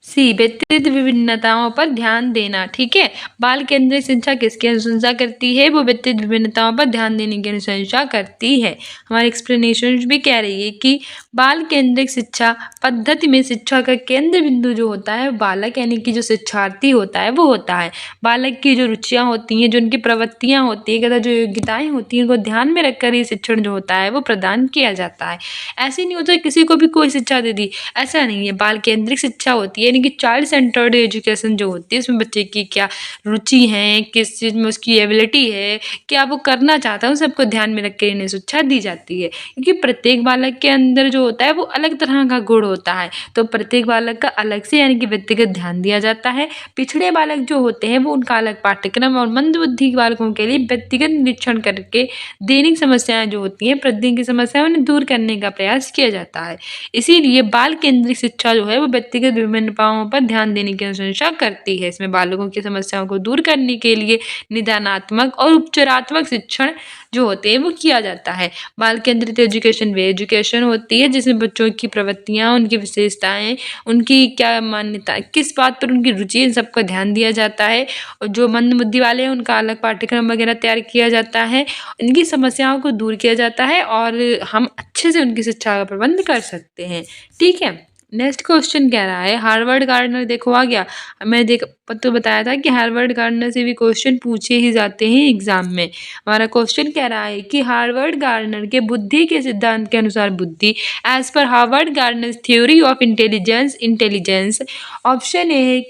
सी व्यक्तित्व विभिन्नताओं पर ध्यान देना। ठीक है, बाल केंद्रित शिक्षा किसकी अनुशंसा करती है? वो व्यक्तित्व विभिन्नताओं पर ध्यान देने की अनुशंसा करती है। हमारी एक्सप्लेनेशन भी कह रही है कि बाल केंद्रित शिक्षा पद्धति में शिक्षा का केंद्र बिंदु जो होता है बालक यानी कि जो शिक्षार्थी होता है वो होता है। बालक की जो रुचियाँ होती हैं, जो उनकी प्रवृत्तियाँ होती हैं तथा जो योग्यताएं होती हैं उनको ध्यान में रखकर ये शिक्षण जो होता है वो प्रदान किया जाता है। ऐसे नहीं होता किसी को भी कोई शिक्षा दे दी, ऐसा नहीं है। बाल केंद्रित शिक्षा होती है यानी कि चाइल्ड सेंटर्ड एजुकेशन जो होती है इसमें बच्चे की क्या रुचि है, किस चीज़ में उसकी एबिलिटी है, क्या वो करना चाहता है, उन सबको ध्यान में रख के इन्हें शिक्षा दी जाती है। क्योंकि प्रत्येक बालक के अंदर जो होता है वो अलग तरह का गुण होता है, तो प्रत्येक बालक का अलग से यानी कि व्यक्तिगत ध्यान दिया जाता है। पिछड़े बालक जो होते हैं वो उनका अलग पाठ्यक्रम और मंद बुद्धि बालकों के लिए व्यक्तिगत निरीक्षण करके दैनिक समस्याएं जो होती हैं, प्रतिदिन की समस्याएं उन्हें दूर करने का प्रयास किया जाता है। इसीलिए बाल केंद्रित शिक्षा जो है वो व्यक्तिगत विभिन्नताओं पर ध्यान देने की अनुशंसा करती है। इसमें बालकों की समस्याओं को दूर करने के लिए निदानात्मक और उपचारात्मक शिक्षण जो होते हैं वो किया जाता है। बाल केंद्रित एजुकेशन वे एजुकेशन होती है जिसमें बच्चों की प्रवृत्तियाँ, उनकी विशेषताएं, उनकी क्या मान्यता, किस बात पर उनकी रुचि है, इन सबका ध्यान दिया जाता है। और जो मंद बुद्धि वाले हैं उनका अलग पाठ्यक्रम वगैरह तैयार किया जाता है, इनकी समस्याओं को दूर किया जाता है और हम अच्छे से उनकी शिक्षा का प्रबंध कर सकते हैं। ठीक है, नेक्स्ट क्वेश्चन कह रहा है हार्वर्ड गार्डनर। देखो आ गया, मैं तो बताया था कि हार्वर्ड गार्डनर से भी क्वेश्चन पूछे ही जाते हैं एग्जाम में। हमारा क्वेश्चन कह रहा है कि हार्वर्ड गार्डनर के बुद्धि के सिद्धांत के अनुसार बुद्धि as per Howard Gardner theory of intelligence option A है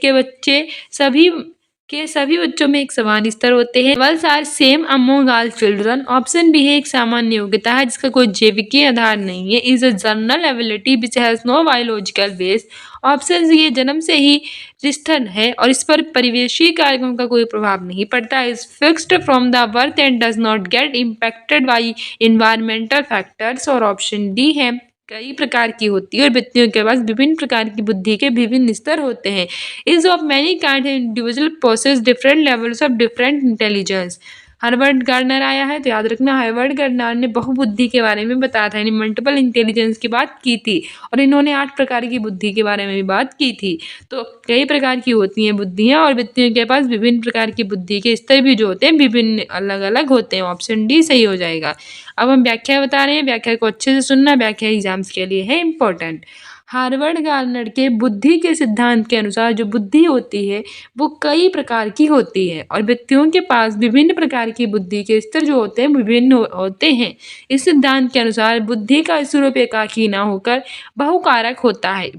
कि सभी बच्चों में एक समान स्तर होते हैं। Levels are same among all children. Option B है एक सामान्य योग्यता है जिसका कोई जैविकीय आधार नहीं है। Is a general ability which has no biological base. Option C ये जन्म से ही रिश्तन है और इस पर परिवेशीय कारकों का कोई प्रभाव नहीं पड़ता। Is fixed from the birth and does not gate impacted by environmental factors. और ऑप्शन डी है कई प्रकार की होती है और व्यक्तियों के पास विभिन्न प्रकार की बुद्धि के विभिन्न स्तर होते हैं। Is of many kind individual possess different levels of different intelligence. Howard Gardner आया है तो याद रखना हार्वर्ड गार्डनर ने बहुबुद्धि के बारे में बताया था, यानी मल्टीपल इंटेलिजेंस की बात की थी और इन्होंने 8 प्रकार की बुद्धि के बारे में भी बात की थी। तो कई प्रकार की होती हैं बुद्धियाँ और व्यक्तियों के पास विभिन्न प्रकार की बुद्धि के स्तर भी जो होते हैं विभिन्न अलग अलग होते हैं। ऑप्शन डी सही हो जाएगा। अब हम व्याख्या बता रहे हैं, व्याख्या को अच्छे से सुनना, व्याख्या एग्जाम्स के लिए है इंपॉर्टेंट। हार्वर्ड गार्डनर के बुद्धि के सिद्धांत के अनुसार जो बुद्धि होती है वो कई प्रकार की होती है और व्यक्तियों के पास विभिन्न प्रकार की बुद्धि के स्तर जो होते हैं विभिन्न होते हैं। इस सिद्धांत के अनुसार बुद्धि का स्वरूप एकाकी ना होकर बहुकारक होता है।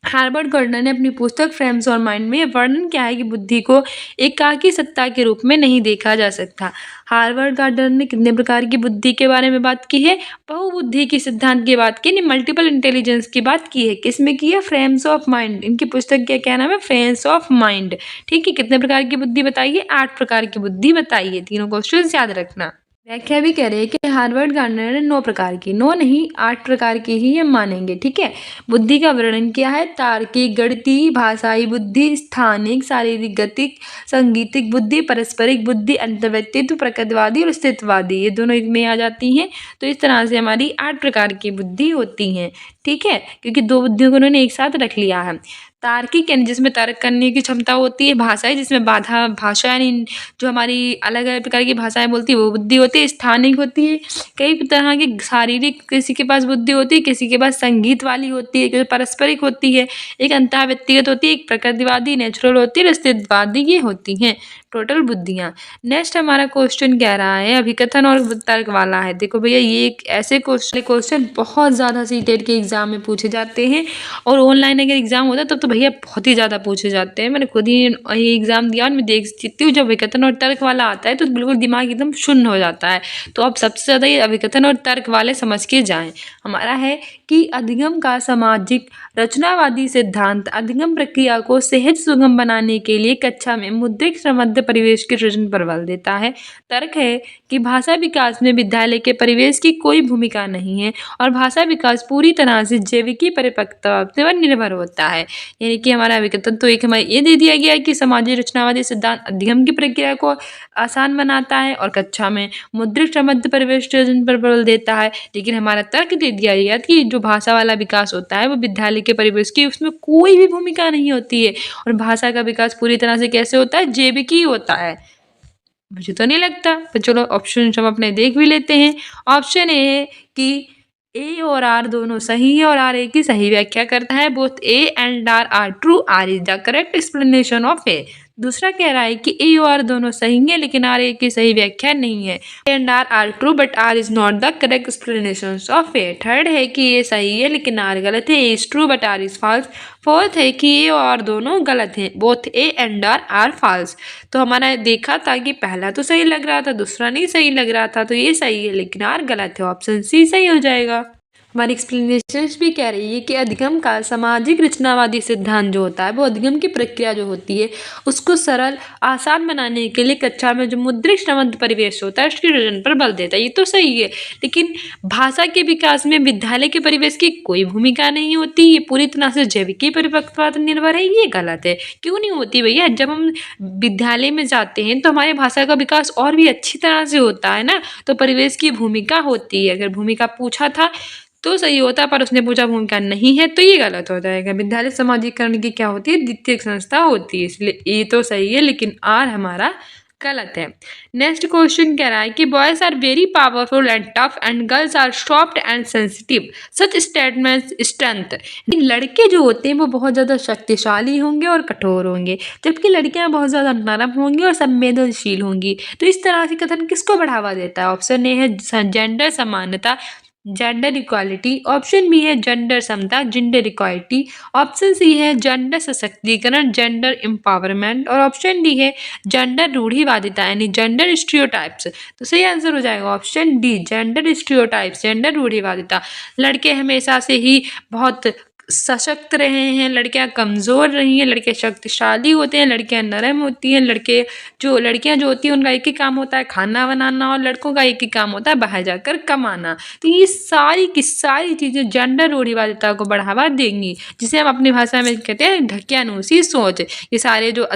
हार्वर्ड गार्डनर ने अपनी पुस्तक फ्रेम्स और माइंड में वर्णन किया है कि बुद्धि को एकाकी सत्ता के रूप में नहीं देखा जा सकता। हार्वर्ड गार्डनर ने कितने प्रकार की बुद्धि के बारे में बात की है? बहुबुद्धि की सिद्धांत की बात की, मल्टीपल इंटेलिजेंस की बात की है। किसमें की है? Frames of mind. इनकी पुस्तक का क्या नाम है? Frames of mind. ठीक है, कितने प्रकार की बुद्धि बताइए? 8 प्रकार की बुद्धि बताइए। तीनों क्वेश्चन याद रखना। व्याख्या भी कह रहे हैं कि हार्वर्ड गार्डनर ने 9 प्रकार की, 9 नहीं 8 प्रकार की ही हम मानेंगे। ठीक है, बुद्धि का वर्णन किया है तार्किक, गणितीय, भाषाई बुद्धि, स्थानिक, शारीरिक, गतिक, संगीतिक बुद्धि, पारस्परिक बुद्धि, अंतर्व्यक्तित्व, प्रकृतिवादी और अस्तित्ववादी, ये दोनों में आ जाती हैं। तो इस तरह से हमारी 8 प्रकार की बुद्धि होती हैं। ठीक है, क्योंकि 2 बुद्धियों को उन्होंने एक साथ रख लिया है। तार्किक यानी जिसमें तर्क करने की क्षमता होती है, भाषाई जिसमें बाधा भाषा यानी जो हमारी अलग अलग प्रकार की भाषाएं बोलती है वो बुद्धि होती है। स्थानिक होती है कई तरह की, शारीरिक किसी के पास बुद्धि होती है, किसी के पास संगीत वाली होती है, पारस्परिक होती है, एक अंतः व्यक्तिगत होती है, एक प्रकृतिवादी नेचुरल होती है, अस्तित्ववादी ये होती हैं टोटल बुद्धियाँ। नेक्स्ट हमारा क्वेश्चन कह रहा है अभिकथन और तर्क वाला है। देखो भैया ये एक ऐसे क्वेश्चन बहुत ज़्यादा सीटेट के एग्जाम में पूछे जाते हैं और ऑनलाइन अगर एग्जाम होता है तब तो भैया बहुत ही ज़्यादा पूछे जाते हैं। मैंने खुद ही ये एग्जाम दिया और मैं देख सकती हूँ जब अभिकथन और तर्क वाला आता है तो बिल्कुल दिमाग एकदम शून्य हो जाता है। तो अब सबसे ज़्यादा ये अभिकथन और तर्क वाले समझ के जाएं। हमारा है कि अधिगम का सामाजिक रचनावादी सिद्धांत अधिगम प्रक्रिया को सहज सुगम बनाने के लिए कक्षा में मुद्रित समृद्ध परिवेश के सृजन पर बल देता है। तर्क है कि भाषा विकास में विद्यालय के परिवेश की कोई भूमिका नहीं है और भाषा विकास पूरी तरह से जैविकी परिपक्वता पर निर्भर होता है। यानी कि हमारा अभिकथन तो एक हमें ये दे दिया गया है कि सामाजिक रचनावादी सिद्धांत अधिगम की प्रक्रिया को आसान बनाता है और कक्षा में मुद्रित समृद्ध परिवेश सृजन पर बल देता है। लेकिन हमारा तर्क दे दिया गया कि जो जो भाषा वाला विकास होता है वो विद्यालय के परिवेश की उसमें कोई भी भूमिका नहीं होती है। और भाषा का विकास पूरी तरह से कैसे होता है, जैविकी होता है। मुझे तो नहीं लगता, तो चलो ऑप्शन हम अपने देख भी लेते हैं। ऑप्शन ए है कि ए और आर दोनों सही है और आर ए की सही व्याख्या करता है। Both A and R true, R is the correct explanation of A. दूसरा कह रहा है कि ए और आर दोनों सही है लेकिन आर ए की सही व्याख्या नहीं है। A and R true but R is not the correct explanation of A. Third है कि ए सही है लेकिन आर गलत है, A is true but R is false. Fourth है कि ए और आर दोनों गलत हैं, both A and R false. तो हमारा देखा था कि पहला तो सही लग रहा था, दूसरा नहीं सही लग रहा था, तो ये सही है लेकिन आर गलत है, ऑप्शन सी सही हो जाएगा। हमारी एक्सप्लेनेशन भी कह रही है कि अधिगम का सामाजिक रचनावादी सिद्धांत जो होता है वो अधिगम की प्रक्रिया जो होती है उसको सरल आसान बनाने के लिए कक्षा में जो मुद्रित श्रवण परिवेश होता है उसके सृजन पर बल देता है। ये तो सही है, लेकिन भाषा के विकास में विद्यालय के परिवेश की कोई भूमिका नहीं होती, ये पूरी तरह से जैविकी परिपक्वता पर निर्भर है। ये गलत है। क्यों नहीं होती भैया? जब हम विद्यालय में जाते हैं तो हमारी भाषा का विकास और भी अच्छी तरह से होता है ना, तो परिवेश की भूमिका होती है। अगर भूमिका पूछा था तो सही होता, पर उसने पूछा भूमिका नहीं है तो ये गलत हो जाएगा। विद्यालय सामाजिकरण की क्या होती है, द्वितीयक संस्था होती है, इसलिए ये तो सही है लेकिन आर हमारा गलत है। नेक्स्ट क्वेश्चन कह रहा है कि boys are very powerful and tough and girls are soft and sensitive, such statements strength. लड़के जो होते हैं वो बहुत ज़्यादा शक्तिशाली होंगे और कठोर होंगे, जबकि लड़कियां बहुत ज़्यादा नरम होंगी और संवेदनशील होंगी। तो इस तरह के कथन किसको बढ़ावा देता है? ऑप्शन ए है जेंडर समानता, जेंडर इक्वालिटी। ऑप्शन बी है जेंडर समता, जेंडर इक्वालिटी। ऑप्शन सी है जेंडर सशक्तिकरण, जेंडर एम्पावरमेंट। और ऑप्शन डी है जेंडर रूढ़िवादिता यानी जेंडर स्टीरियोटाइप्स। तो सही आंसर हो जाएगा option D, gender stereotypes, gender रूढ़िवादिता। लड़के हमेशा से ही बहुत सशक्त रहे हैं, लड़कियां कमज़ोर रही हैं, लड़के शक्तिशाली होते हैं, लड़कियां नरम होती हैं। लड़कियां जो होती हैं उनका एक ही काम होता है खाना बनाना, और लड़कों का एक ही काम होता है बाहर जाकर कमाना। तो ये सारी की सारी चीज़ें जेंडर रूढ़िवादिता को बढ़ावा देंगी, जिसे हम अपनी भाषा में कहते हैं ढकियानुसी सोच। ये सारे जो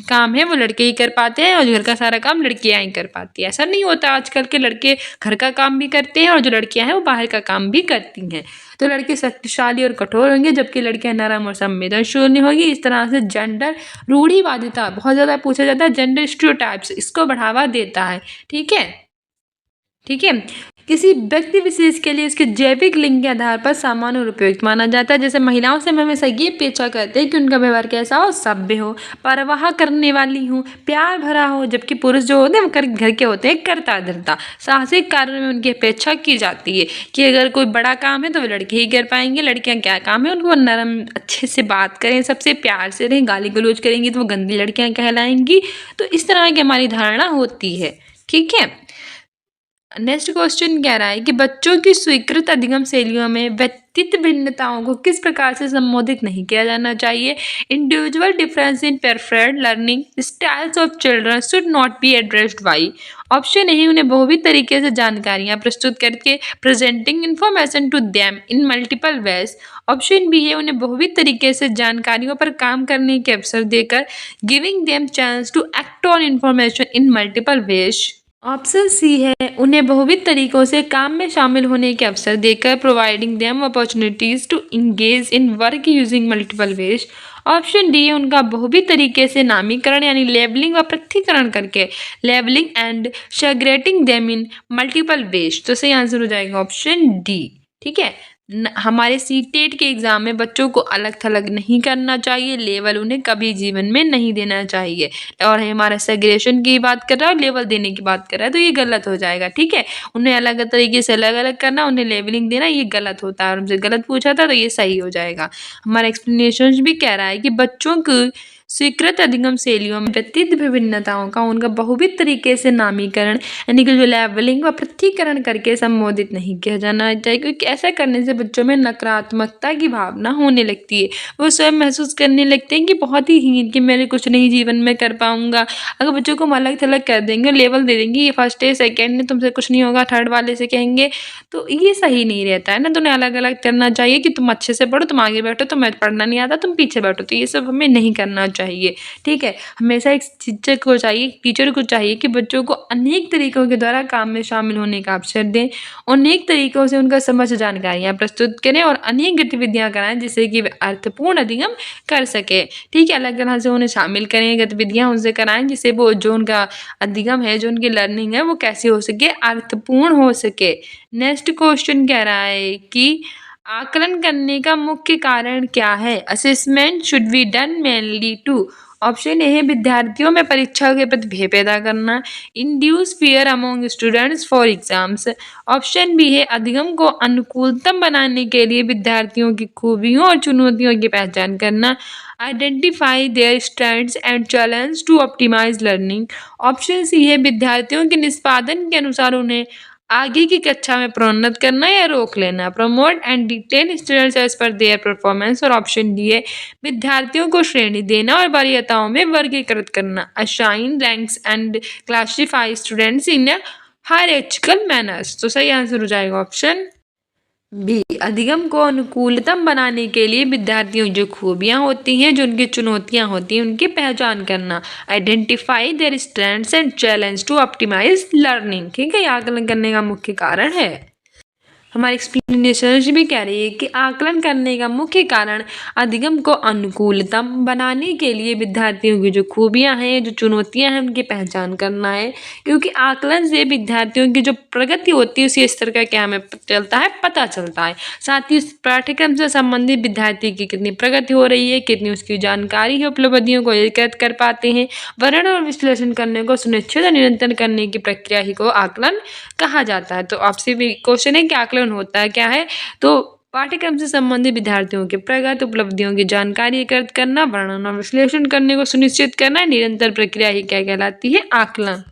काम है वो लड़के ही कर पाते हैं और घर का सारा काम लड़कियां ही कर पाती है। ऐसा नहीं होता, आजकल के लड़के घर का काम भी करते हैं और जो लड़कियां हैं वो बाहर का काम भी करती हैं। तो लड़के शक्तिशाली और कठोर होंगे जबकि लड़कियां नरम और संवेदनशील होंगी। इस तरह से जेंडर रूढ़िवादिता बहुत ज़्यादा पूछा जाता है, जेंडर स्टीरियोटाइप्स इसको बढ़ावा देता है। ठीक है, ठीक है। किसी व्यक्ति विशेष के लिए उसके जैविक लिंग के आधार पर सामान्य और उपयुक्त माना जाता है। जैसे महिलाओं से हम हमेशा ये अपेक्षा करते हैं कि उनका व्यवहार कैसा हो, सभ्य हो, परवाह करने वाली हो, प्यार भरा हो, जबकि पुरुष जो होते हैं वो घर के होते हैं करता धरता, साहसिक कार्यों में उनकी अपेक्षा की जाती है कि अगर कोई बड़ा काम है तो वो लड़के ही कर पाएंगे। लड़कियां क्या काम है, उनको नरम अच्छे से बात करें, सबसे प्यार से रहें, गाली गलौज करेंगी तो वो गंदी लड़कियां कहलाएंगी। तो इस तरह की हमारी धारणा होती है। ठीक है। नेक्स्ट क्वेश्चन कह रहा है कि बच्चों की स्वीकृत अधिगम शैलियों में व्यक्तित्व भिन्नताओं को किस प्रकार से संबोधित नहीं किया जाना चाहिए। Individual difference in preferred learning styles of children should not be addressed by. Option A उन्हें बहुविध तरीके से जानकारियां प्रस्तुत करके presenting information to them in multiple ways. Option B है उन्हें बहुविध तरीके से जानकारियों पर काम करने के अवसर देकर giving them chance to act on information in multiple ways. Option C है उन्हें बहुविध तरीकों से काम में शामिल होने के अवसर देकर providing them opportunities to engage in work using multiple ways. Option D है उनका बहुविध तरीके से नामीकरण यानी लेबलिंग व पृथक्करण करके labelling and segregating them in multiple ways. तो सही आंसर हो जाएगा ऑप्शन डी। ठीक है। हमारे सीटेट के एग्ज़ाम में बच्चों को अलग थलग नहीं करना चाहिए, लेवल उन्हें कभी जीवन में नहीं देना चाहिए। और हमारा सेग्रेशन की बात कर रहा है और लेवल देने की बात कर रहा है, तो ये गलत हो जाएगा। ठीक है, उन्हें अलग तरीके से अलग अलग करना, उन्हें लेवलिंग देना, ये गलत होता है। और हमसे गलत पूछा था तो ये सही हो जाएगा। हमारा एक्सप्लेनेशन भी कह रहा है कि बच्चों को स्वीकृत अधिगम शैलियों में व्यक्तित्व विभिन्नताओं का उनका बहुविध तरीके से नामीकरण यानी कि जो लेवलिंग व पृथक्करण करके संबोधित नहीं किया जाना चाहिए, क्योंकि ऐसा करने से बच्चों में नकारात्मकता की भावना होने लगती है। वो स्वयं महसूस करने लगते हैं कि बहुत ही हीन कि मैंने कुछ नहीं जीवन में कर पाऊंगा। अगर बच्चों को हम अलग थलग कर देंगे, लेवल दे देंगे, ये फर्स्ट है सेकेंड है तुमसे कुछ नहीं होगा, थर्ड वाले से कहेंगे, तो ये सही नहीं रहता है ना। तो उन्हें अलग अलग करना चाहिए कि तुम अच्छे से पढ़ो, तुम आगे बैठो, तुम्हें पढ़ना नहीं आता तुम पीछे बैठो। तो ये सब हमें नहीं करना चाहिए। ठीक है, हमेशा एक शिक्षक को चाहिए, टीचर को चाहिए कि बच्चों को अनेक तरीकों के द्वारा काम में शामिल होने का अवसर दें, अनेक तरीकों से उनका समझ जानकारियाँ प्रस्तुत करें और अनेक गतिविधियाँ कराएं जिससे कि वे अर्थपूर्ण अधिगम कर सके। ठीक है, अलग तरह से उन्हें शामिल करें, गतिविधियाँ उनसे कराएं जिससे वो जो उनका अधिगम है, जो उनकी लर्निंग है, वो कैसी हो सके, अर्थपूर्ण हो सके। नेक्स्ट क्वेश्चन कह रहा है कि आकलन करने का मुख्य कारण क्या है? Assessment should be done mainly to. Option A है विद्यार्थियों में परीक्षा के प्रति भय पैदा करना, induce fear among students for exams. Option B है अधिगम को अनुकूलतम बनाने के लिए विद्यार्थियों की खूबियों और चुनौतियों की पहचान करना, identify their strengths and challenge to optimize learning. Option C है विद्यार्थियों के निष्पादन के अनुसार उन्हें आगे की कक्षा में प्रोन्नत करना या रोक लेना, promote and detain students as per their performance. और ऑप्शन डी है विद्यार्थियों को श्रेणी देना और वरीयताओं में वर्गीकृत करना, assign ranks and classify students in hierarchical manners. तो सही आंसर हो जाएगा ऑप्शन बी। अधिगम को अनुकूलतम बनाने के लिए विद्यार्थियों की जो खूबियां होती हैं, जो उनकी चुनौतियां होती हैं, उनकी पहचान करना, identify their strengths and challenge to optimize learning. ठीक है, ये आकलन करने का मुख्य कारण है। हमारी एक्सप्लेनेशन भी कह रही है कि आकलन करने का मुख्य कारण अधिगम को अनुकूलतम बनाने के लिए विद्यार्थियों की जो खूबियां हैं, जो चुनौतियां हैं, उनकी पहचान करना है। क्योंकि आकलन से विद्यार्थियों की जो प्रगति होती है उसी स्तर का क्या हमें चलता है, पता चलता है। साथ ही उस पाठ्यक्रम से संबंधित विद्यार्थी की कितनी प्रगति हो रही है, कितनी उसकी जानकारी है, उपलब्धियों को एकत्रित कर पाते हैं। वर्णन और विश्लेषण करने को सुनिश्चित और निरंतर करने की प्रक्रिया ही को आकलन कहा जाता है। तो आपसे भी क्वेश्चन है कि आकलन होता है क्या है? तो पाठ्यक्रम से संबंधित विद्यार्थियों की प्रगति उपलब्धियों की जानकारी एकत्रित करना, वर्णन और विश्लेषण करने को सुनिश्चित करना, निरंतर प्रक्रिया ही क्या कहलाती है, आकलन।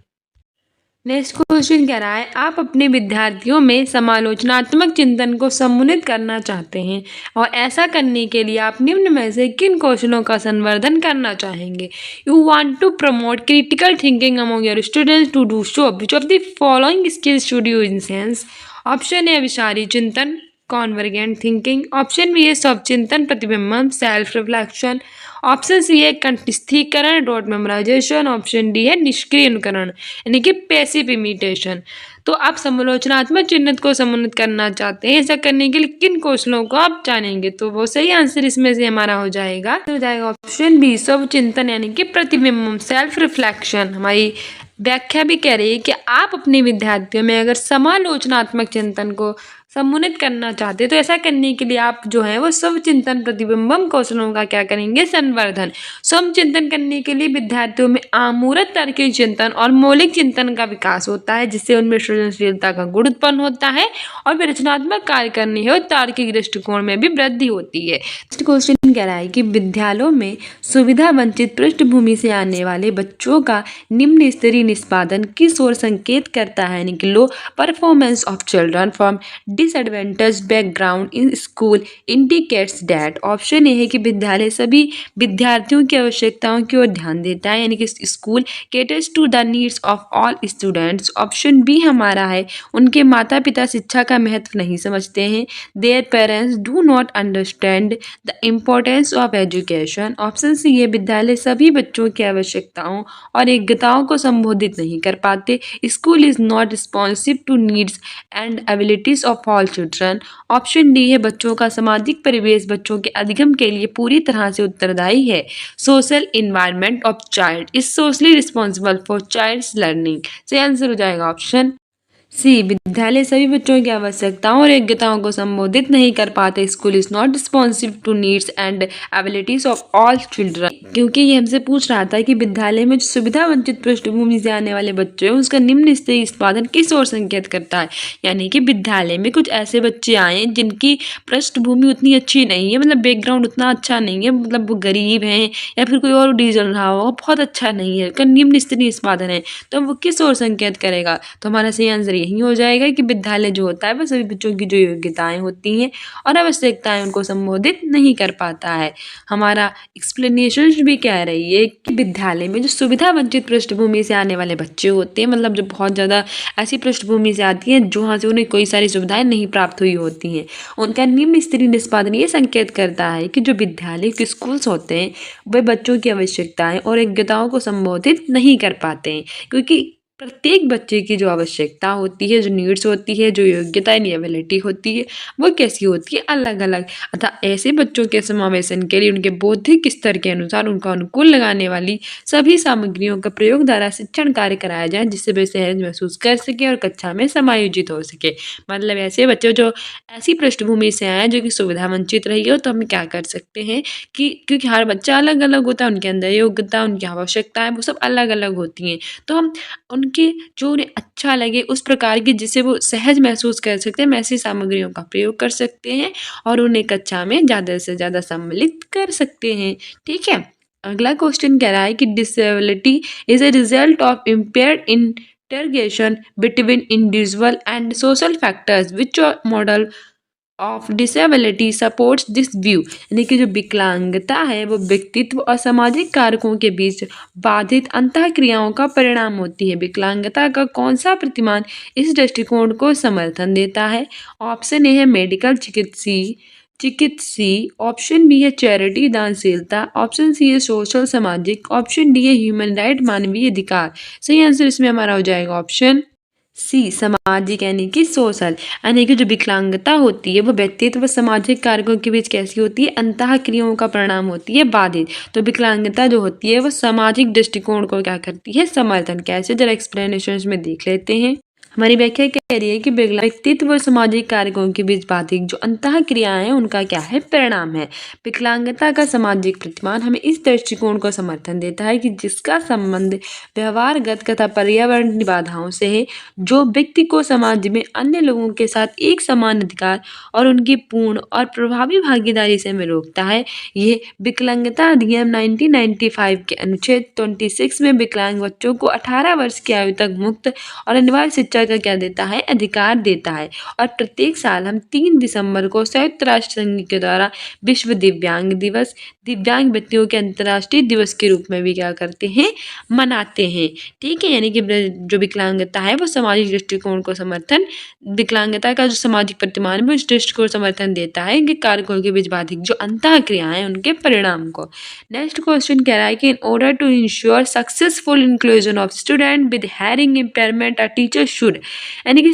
नेक्स्ट क्वेश्चन कह रहा है आप अपने विद्यार्थियों में समालोचनात्मक चिंतन को सम्मिलित करना चाहते हैं और ऐसा करने के लिए आप निम्न में से किन कौशलों का संवर्धन करना चाहेंगे? You want to promote critical thinking among your students to do so which of the following skills should you enhance? Option A विचारी चिंतन, कॉन्वर्गेंट थिंकिंग। ऑप्शन बी है स्व चिंतन, प्रतिबिंबन, सेल्फ रिफ्लेक्शन। ऑप्शन सी है कंठस्थीकरण, डॉट मेमोराइजेशन। ऑप्शन डी है निष्क्रिय अनुकरण यानी कि पैसिव इमिटेशन। तो आप समालोचनात्मक चिन्हित को सम्मिलित करना चाहते हैं, ऐसा करने के लिए किन कौशलों को आप जानेंगे? तो वो सही आंसर इसमें से हमारा हो जाएगा ऑप्शन बी स्व चिंतन यानी कि प्रतिबिंबन, सेल्फ रिफ्लेक्शन। हमारी व्याख्या भी कह रही है कि आप अपने विद्यार्थियों में अगर समालोचनात्मक चिंतन को सम्मिलित करना चाहते हैं तो ऐसा करने के लिए आप जो है वो स्व चिंतन प्रतिबिंबम कौशलों का क्या करेंगे, संवर्धन। स्व चिंतन करने के लिए विद्यार्थियों में आमूरत तार्किक चिंतन और मौलिक चिंतन का विकास होता है जिससे उनमें सृजनशीलता का गुण उत्पन्न होता है और वे रचनात्मक कार्य करने है और तार्किक दृष्टिकोण में भी वृद्धि होती है। क्वेश्चन कह रहा है कि विद्यालयों में सुविधा वंचित पृष्ठभूमि से आने वाले बच्चों का निम्न स्तरीय निष्पादन किस ओर संकेत करता है, यानी कि low performance of children from disadvantage background in school indicates that. Option A है कि विद्यालय सभी विद्यार्थियों की आवश्यकताओं की ओर ध्यान देता है यानी कि school caters to the needs of all students. Option B हमारा है उनके माता पिता शिक्षा का महत्व नहीं समझते हैं, their parents do not understand the importance of education. Option C है विद्यालय सभी बच्चों की आवश्यकताओं और योग्यताओं को संबोधित नहीं कर पाते, school is not responsive to needs and abilities of all children. Option D है बच्चों का सामाजिक परिवेश बच्चों के अधिगम के लिए पूरी तरह से उत्तरदायी है, social environment of child is socially responsible for child's learning. सही आंसर हो जाएगा ऑप्शन सी, विद्यालय सभी बच्चों की आवश्यकताओं और योग्यताओं को संबोधित नहीं कर पाते, school is not responsive to needs and abilities of all children. क्योंकि ये हमसे पूछ रहा था कि विद्यालय में जो सुविधा वंचित पृष्ठभूमि से आने वाले बच्चे हैं उसका निम्न स्तरीय निष्पादन किस ओर संकेत करता है, यानी कि विद्यालय में कुछ ऐसे बच्चे आए हैं जिनकी पृष्ठभूमि उतनी अच्छी नहीं है, मतलब बैकग्राउंड उतना अच्छा नहीं है, मतलब वो गरीब हैं या फिर कोई और रीजन रहा होगा बहुत अच्छा नहीं है, उसका निम्न स्तरीय निष्पादन है, तो वो किस ओर संकेत करेगा? तो हमारा सही आंसर यही हो जाएगा कि विद्यालय जो होता है वह सभी बच्चों की जो योग्यताएं होती हैं और आवश्यकताएं उनको संबोधित नहीं कर पाता है। हमारा एक्सप्लेनेशन भी कह रही है कि विद्यालय में जो सुविधा वंचित पृष्ठभूमि से आने वाले बच्चे होते हैं, मतलब जो बहुत ज़्यादा ऐसी पृष्ठभूमि से आती हैं जहाँ से उन्हें कोई सारी सुविधाएं नहीं प्राप्त हुई होती हैं, उनका निम्न स्तरीय निष्पादन ये संकेत करता है कि जो विद्यालय के स्कूल्स होते हैं वे बच्चों की आवश्यकताएं और योग्यताओं को संबोधित नहीं कर पाते हैं, क्योंकि प्रत्येक बच्चे की जो आवश्यकता होती है, जो नीड्स होती है, जो योग्यता एबिलिटी होती है, वो कैसी होती है, अलग अलग। अतः ऐसे बच्चों के समावेशन के लिए उनके बौद्धिक स्तर के अनुसार उनका अनुकूल लगाने वाली सभी सामग्रियों का प्रयोग द्वारा शिक्षण कार्य कराया जाए, जिससे वे सहज महसूस कर सके और कक्षा में समायोजित हो सके। मतलब ऐसे बच्चे जो ऐसी पृष्ठभूमि से आए जो कि सुविधा वंचित रही हो, तो हम क्या कर सकते हैं कि क्योंकि हर बच्चा अलग अलग होता है, उनके अंदर योग्यता, उनकी आवश्यकताएं वो सब अलग अलग होती हैं, तो हम उनके जो उन्हें अच्छा लगे उस प्रकार की जिसे वो सहज महसूस कर सकते हैं, ऐसी सामग्रियों का प्रयोग कर सकते हैं और उन्हें कक्षा में ज़्यादा से ज़्यादा सम्मिलित कर सकते हैं। ठीक है, अगला क्वेश्चन कह रहा है कि disability is a result of impaired integration between individual and social factors which model of disability supports this view. यानी कि जो विकलांगता है वो व्यक्तित्व और सामाजिक कारकों के बीच बाधित अंतःक्रियाओं का परिणाम होती है। विकलांगता का कौन सा प्रतिमान इस दृष्टिकोण को समर्थन देता है? ऑप्शन ए है मेडिकल चिकित्सीय, ऑप्शन बी है चैरिटी दानशीलता, ऑप्शन सी है सोशल सामाजिक, ऑप्शन डी है ह्यूमन राइट मानवीय अधिकार। सही आंसर इसमें हमारा हो जाएगा ऑप्शन सी सामाजिक, यानी कि सोशल। यानी कि जो विकलांगता होती है वो व्यक्तित्व व सामाजिक कारकों के बीच कैसी होती है, अंतः क्रियाओं का परिणाम होती है, बाधित। तो विकलांगता जो होती है वो सामाजिक दृष्टिकोण को क्या करती है, समर्थन। कैसे, जरा एक्सप्लेनेशन में देख लेते हैं। हमारी व्याख्या कह रही है कि व्यक्तित्व और सामाजिक कारकों के बीच बाधित जो अंतः क्रियाएं हैं उनका क्या है, परिणाम है। विकलांगता का सामाजिक प्रतिमान हमें इस दृष्टिकोण को समर्थन देता है कि जिसका संबंध व्यवहारगत तथा पर्यावरण बाधाओं से है, जो व्यक्ति को समाज में अन्य लोगों के साथ एक समान अधिकार और उनकी पूर्ण और प्रभावी भागीदारी से हमें रोकता है। ये विकलांगता अधिनियम 1995 के अनुच्छेद 26 में विकलांग बच्चों को 18 वर्ष की आयु तक मुक्त और अनिवार्य शिक्षा का क्या देता है, अधिकार देता है। और प्रत्येक साल हम 3 दिसंबर को संयुक्त राष्ट्र संघ के द्वारा विश्व दिव्यांग दिवस, दिव्यांग व्यक्तियों के अंतर्राष्ट्रीय दिवस के रूप में भी क्या करते हैं, मनाते हैं। ठीक है, यानी कि जो विकलांगता है वो सामाजिक दृष्टिकोण को समर्थन, विकलांगता का जो सामाजिक प्रतिमान है वो इस दृष्टिकोण समर्थन देता है कि कारकों के बीच बाधित जो अंतः क्रियाएं हैं उनके परिणाम को। नेक्स्ट क्वेश्चन कह रहा है कि in order to ensure successful inclusion of student with hearing impairment a teacher should, यानी कि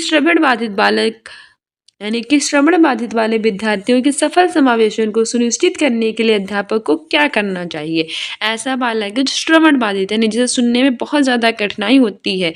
श्रवण बाधित वाले विद्यार्थियों के सफल समावेशन को सुनिश्चित करने के लिए अध्यापक को क्या करना चाहिए। ऐसा बालक है जो श्रवण बाधित है, जिसे सुनने में बहुत ज़्यादा कठिनाई होती है,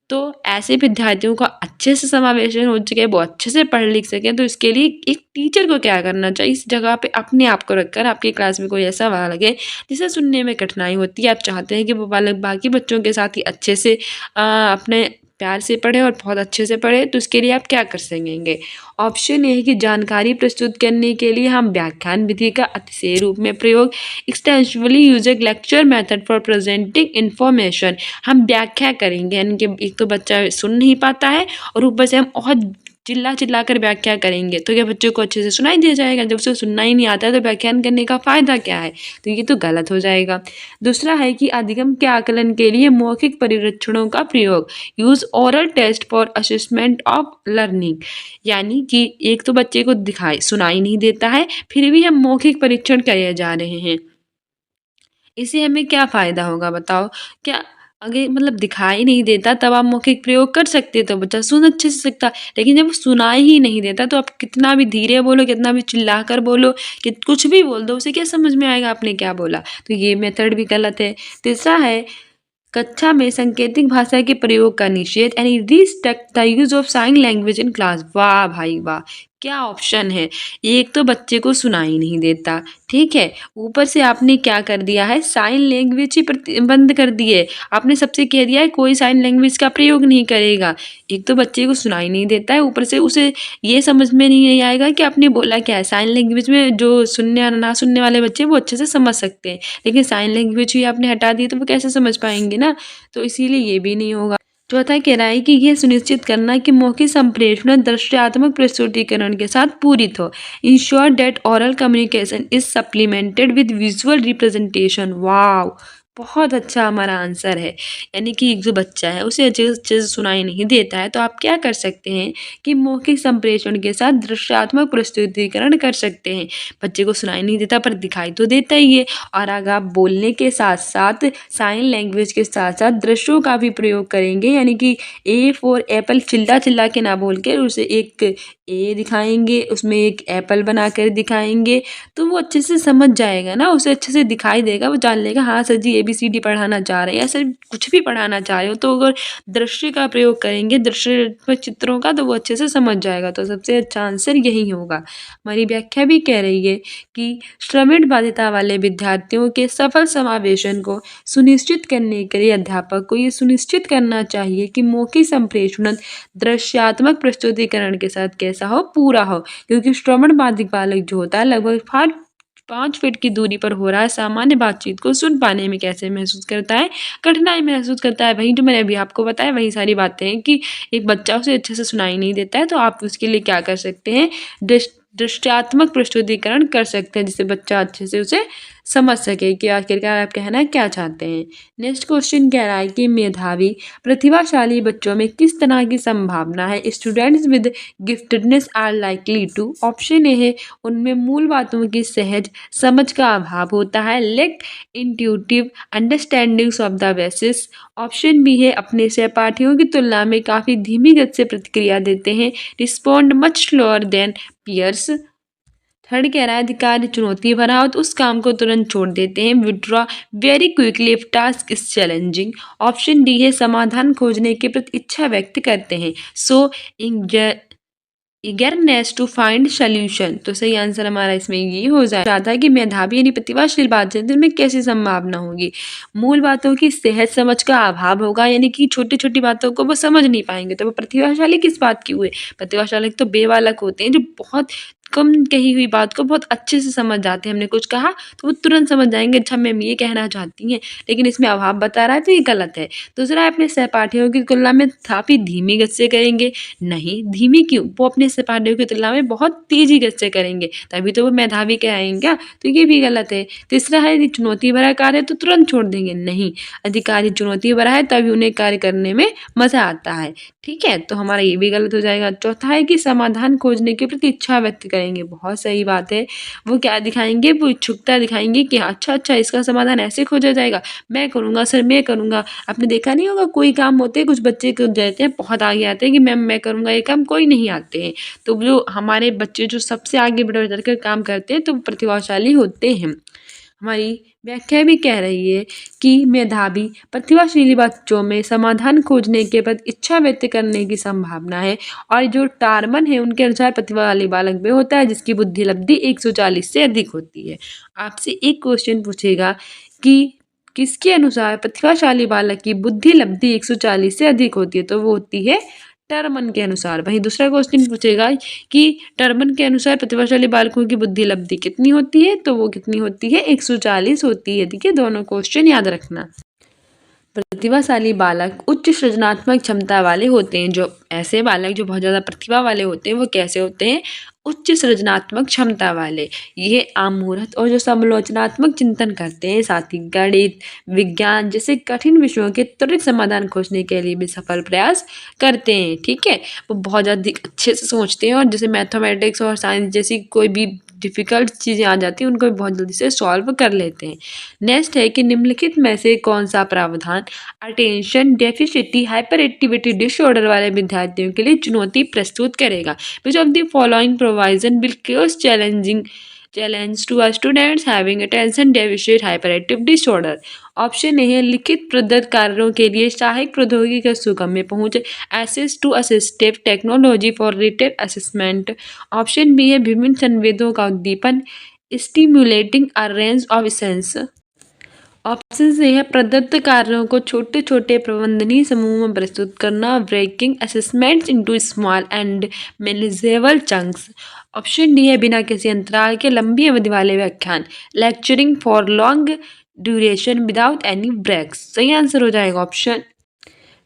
तो ऐसे विद्यार्थियों का अच्छे से समावेशन हो सके, वो अच्छे से पढ़ लिख सकें, तो इसके लिए एक टीचर को क्या करना चाहिए, इस जगह पे अपने आप को रखकर आपकी क्लास में कोई ऐसा बालक है जिसे सुनने में कठिनाई होती है, आप चाहते हैं कि वो बालक बाकी बच्चों के साथ ही अच्छे से अपने प्यार से पढ़े और बहुत अच्छे से पढ़े, तो इसके लिए आप क्या कर सकेंगे। ऑप्शन ए है कि जानकारी प्रस्तुत करने के लिए हम व्याख्यान विधि का अतिशय रूप में प्रयोग, extensively using lecture method for presenting information, हम व्याख्या करेंगे, यानी कि एक तो बच्चा सुन नहीं पाता है और ऊपर से हम बहुत चिल्ला कर व्याख्या करेंगे, तो क्या बच्चों को अच्छे से सुनाई दिया जाएगा? जब उसे सुनना ही नहीं आता है तो व्याख्यान करने का फ़ायदा क्या है? तो ये तो गलत हो जाएगा। दूसरा है कि अधिगम के आकलन के लिए मौखिक परिरक्षणों का प्रयोग, use oral test for assessment of learning, यानी कि एक तो बच्चे को सुनाई नहीं देता है, फिर भी हम मौखिक परीक्षण करे जा रहे हैं, इससे हमें क्या फ़ायदा होगा बताओ? क्या अगर मतलब दिखाई नहीं देता तब आप मौखिक प्रयोग कर सकते, तो बच्चा सुन अच्छे से सकता, लेकिन जब वो सुनाई ही नहीं देता तो आप कितना भी धीरे बोलो, कितना भी चिल्ला कर बोलो, कि कुछ भी बोल दो, उसे क्या समझ में आएगा आपने क्या बोला? तो ये मेथड भी गलत है। तीसरा है कक्षा में सांकेतिक भाषा के प्रयोग का निषेध, यानी restrict the use of sine language in class. वाह भाई वाह, क्या ऑप्शन है। एक तो बच्चे को सुनाई नहीं देता, ठीक है, ऊपर से आपने क्या कर दिया है, साइन लैंग्वेज ही बंद कर दी है, आपने सबसे कह दिया है कोई साइन लैंग्वेज का प्रयोग नहीं करेगा। एक तो बच्चे को सुनाई नहीं देता है, ऊपर से उसे ये समझ में नहीं आएगा कि आपने बोला क्या है। साइन लैंग्वेज में जो सुनने या ना सुनने वाले बच्चे वो अच्छे से समझ सकते हैं, लेकिन साइन लैंग्वेज ही आपने हटा दी तो वो कैसे समझ पाएंगे ना, तो इसीलिए ये भी नहीं होगा। चौथा कह रहा है कि यह सुनिश्चित करना कि मौखिक संप्रेषण दृश्यात्मक प्रस्तुतिकरण के साथ पूरित हो। Ensure that oral communication is supplemented with visual representation. Wow, बहुत अच्छा हमारा आंसर है। यानी कि एक जो बच्चा है उसे अच्छे अच्छे से सुनाई नहीं देता है, तो आप क्या कर सकते हैं कि मौखिक संप्रेषण के साथ दृश्यात्मक प्रस्तुतिकरण कर सकते हैं। बच्चे को सुनाई नहीं देता पर दिखाई तो देता ही है। और अगर आप बोलने के साथ साथ साइन लैंग्वेज के साथ साथ दृश्यों का भी प्रयोग करेंगे, यानी कि ए फॉर एप्पल चिल्ला चिल्ला के ना बोल के उसे एक ए दिखाएंगे, उसमें एक एप्पल बना कर दिखाएंगे, तो वो अच्छे से समझ जाएगा ना, उसे अच्छे से दिखाई देगा, वो जान लेगा हाँ सर जी ABCD पढ़ाना चाह रहे हैं या सर कुछ भी पढ़ाना चाह रहे हो। तो अगर दृश्य का प्रयोग करेंगे, दृश्य चित्रों का, तो वो अच्छे से समझ जाएगा। तो सबसे अच्छा आंसर यही होगा। हमारी व्याख्या भी कह रही है कि श्रवण बाधिता वाले विद्यार्थियों के सफल समावेशन को सुनिश्चित करने के लिए अध्यापक को ये सुनिश्चित करना चाहिए कि मौखिक संप्रेषण दृश्यात्मक प्रस्तुतिकरण के साथ कैसा हो, पूरा हो। क्योंकि श्रवण बाधित बालक जो होता है लगभग 5 फीट की दूरी पर हो रहा है सामान्य बातचीत को सुन पाने में कैसे महसूस करता है, कठिनाई महसूस करता है। वही जो मैंने अभी आपको बताया वही सारी बातें हैं कि एक बच्चा उसे अच्छे से सुनाई नहीं देता है, तो आप उसके लिए क्या कर सकते हैं, दृश्यात्मक प्रस्तुतिकरण कर सकते हैं जिससे बच्चा अच्छे से उसे समझ सके कि आखिरकार आप कहना क्या चाहते हैं। नेक्स्ट क्वेश्चन कह रहा है कि मेधावी प्रतिभाशाली बच्चों में किस तरह की संभावना है। Students with giftedness are likely to. Option A है उनमें मूल बातों की सहज समझ का अभाव होता है, lack intuitive understandings of the basis. Option B है अपने सहपाठियों की तुलना में काफ़ी धीमी गति से प्रतिक्रिया देते हैं, respond much slower than peers. Third कह रहा है अधिकारी चुनौती भरा हो तो उस काम को तुरंत छोड़ देते हैं, withdraw very quickly if task is challenging. Option D है समाधान खोजने के प्रति इच्छा व्यक्त करते हैं, सो ईगरनेस टू फाइंड सोल्यूशन। तो सही आंसर हमारा इसमें ये हो जाता है कि मेधावी यानी प्रतिभाशील बातचीत में कैसी संभावना होगी। मूल बातों की सहज समझ का अभाव होगा, यानी कि छोटी छोटी बातों को वो समझ नहीं पाएंगे। तो वो प्रतिभाशाली किस बात की हुए, प्रतिभाशाली तो बेबालक होते हैं जो बहुत कम कही हुई बात को बहुत अच्छे से समझ जाते हैं। हमने कुछ कहा तो वो तुरंत समझ जाएंगे, अच्छा मैम ये कहना चाहती हैं, लेकिन इसमें अभाव बता रहा है तो ये गलत है। दूसरा है अपने सहपाठियों की तुलना में काफ़ी धीमी गति से करेंगे। नहीं, धीमी क्यों, वो अपने सहपाठियों की तुलना में बहुत तेजी गति से करेंगे, तभी तो वो मेधावी कहलाएंगे क्या, तो ये भी गलत है। तीसरा है यदि चुनौती भरा कार्य है तो तुरंत छोड़ देंगे। नहीं, अधिकारी चुनौती भरा है तभी उन्हें कार्य करने में मजा आता है। ठीक है, तो हमारा ये भी गलत हो जाएगा। चौथा है कि समाधान खोजने के प्रति इच्छा व्यक्त करेंगे। बहुत सही बात है। वो क्या दिखाएंगे, वो इच्छुकता दिखाएंगे कि अच्छा इसका समाधान ऐसे खोजा जाएगा, मैं करूँगा सर, मैं करूँगा। आपने देखा नहीं होगा कोई काम होते हैं कुछ बच्चे को देते हैं बहुत आगे आते हैं कि मैम मैं करूँगा ये काम, कोई नहीं आते हैं। तो जो हमारे बच्चे जो सबसे आगे बढ़ चढ़ कर काम करते हैं तो प्रतिभाशाली होते हैं। हमारी व्याख्या भी कह रही है कि मेधावी प्रतिभाशाली बच्चों में समाधान खोजने के प्रति इच्छा व्यक्त करने की संभावना है, और जो टारमन है उनके अनुसार प्रतिभा वाले बालक में होता है जिसकी बुद्धि लब्धि 140 से अधिक होती है। आपसे एक क्वेश्चन पूछेगा कि किसके अनुसार प्रतिभाशाली बालक की बुद्धि लब्धि 140 से अधिक होती है, तो वो होती है टर्मन के अनुसार। वहीं दूसरा क्वेश्चन पूछेगा कि टर्मन के अनुसार प्रतिभाशाली बालकों की बुद्धि लब्धि कितनी होती है, तो वो कितनी होती है, 140 होती है। ठीक है, दोनों क्वेश्चन याद रखना। प्रतिभाशाली बालक उच्च सृजनात्मक क्षमता वाले होते हैं। जो ऐसे बालक जो बहुत ज़्यादा प्रतिभा वाले होते हैं वो कैसे होते हैं, उच्च सृजनात्मक क्षमता वाले। ये आम मुहूर्त और जो समालोचनात्मक चिंतन करते हैं, साथ ही गणित विज्ञान जैसे कठिन विषयों के त्वरित समाधान खोजने के लिए भी सफल प्रयास करते हैं। ठीक है, वो बहुत ज़्यादा अच्छे से सोचते हैं और जैसे मैथमेटिक्स और साइंस जैसी कोई भी डिफ़िकल्ट चीज़ें आ जाती हैं उनको बहुत जल्दी से सॉल्व कर लेते हैं। नेक्स्ट है कि निम्नलिखित में से कौन सा प्रावधान attention deficit hyper activity disorder वाले विद्यार्थियों के लिए चुनौती प्रस्तुत करेगा। Which of the following provision will close challenge to students having attention deficit hyper active disorder. Option A है लिखित प्रदत्त कार्यों के लिए सहायक प्रौद्योगिकी का सुगम्य पहुंच, access to assistive technology for retail assessment. Option B है विभिन्न संवेदों का उद्दीपन, stimulating a range of sense. Option C है प्रदत्त कार्यों को छोटे छोटे प्रबंधनीय समूह में प्रस्तुत करना, breaking assessments into small and manageable chunks. Option D है बिना किसी अंतराल के लंबी अवधि वाले व्याख्यान, lecturing for long duration without any breaks. सही आंसर हो जाएगा ऑप्शन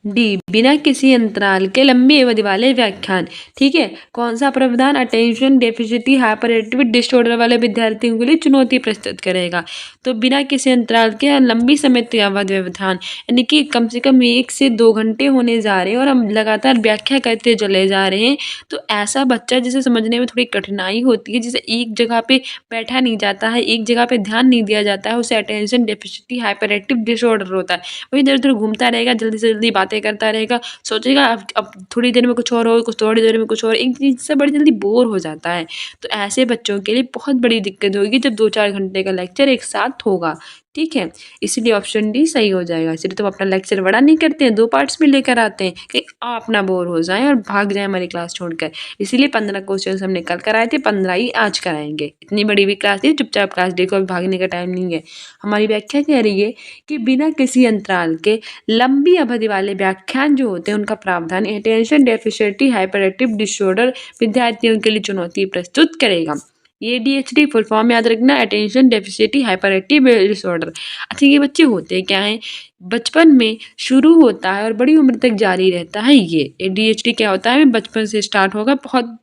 डी, बिना किसी अंतराल के लंबी अवधि वाले व्याख्यान। ठीक है, कौन सा प्रावधान attention deficit hyper activity disorder वाले विद्यार्थियों के लिए चुनौती प्रस्तुत करेगा? तो बिना किसी अंतराल के लंबी समय तक अवधि व्यवधान, यानी कि कम से कम 1 से 2 घंटे होने जा रहे हैं और हम लगातार व्याख्या करते चले जा रहे हैं, तो ऐसा बच्चा जिसे समझने में थोड़ी कठिनाई होती है, जिसे एक जगह पे बैठा नहीं जाता है, एक जगह पे ध्यान नहीं दिया जाता है, उसे attention deficit hyper active disorder होता है। वो इधर-उधर घूमता रहेगा, जल्दी से जल्दी बातें करता रहेगा, सोचेगा अब थोड़ी देर में कुछ और हो, कुछ थोड़ी देर में कुछ और, एक चीज़ से बड़ी जल्दी बोर हो जाता है। तो ऐसे बच्चों के लिए बहुत बड़ी दिक्कत होगी जब 2-4 घंटे का लेक्चर एक साथ होगा। ठीक है, इसीलिए ऑप्शन डी सही हो जाएगा। इसलिए तो हम अपना लेक्चर बड़ा नहीं करते हैं, 2 पार्ट्स में लेकर आते हैं कि आप ना बोर हो जाएँ और भाग जाएँ हमारी क्लास छोड़कर। इसीलिए 15 क्वेश्चंस हमने कल कराए थे, 15 ही आज कराएँगे। इतनी बड़ी भी क्लास नहीं, चुपचाप क्लास देखो, अभी भागने का टाइम नहीं है। हमारी व्याख्या कह रही है कि बिना किसी अंतराल के लंबी अवधि वाले व्याख्यान जो होते हैं उनका प्रावधान attention deficit hyper active disorder विद्यार्थियों के लिए चुनौती प्रस्तुत करेगा। ये ADHD फुल फॉर्म याद रखना, attention deficit hyper active disorder. अच्छा, ये बच्चे होते क्या हैं? बचपन में शुरू होता है और बड़ी उम्र तक जारी रहता है। ये ADHD क्या होता है? बचपन से स्टार्ट होगा, बहुत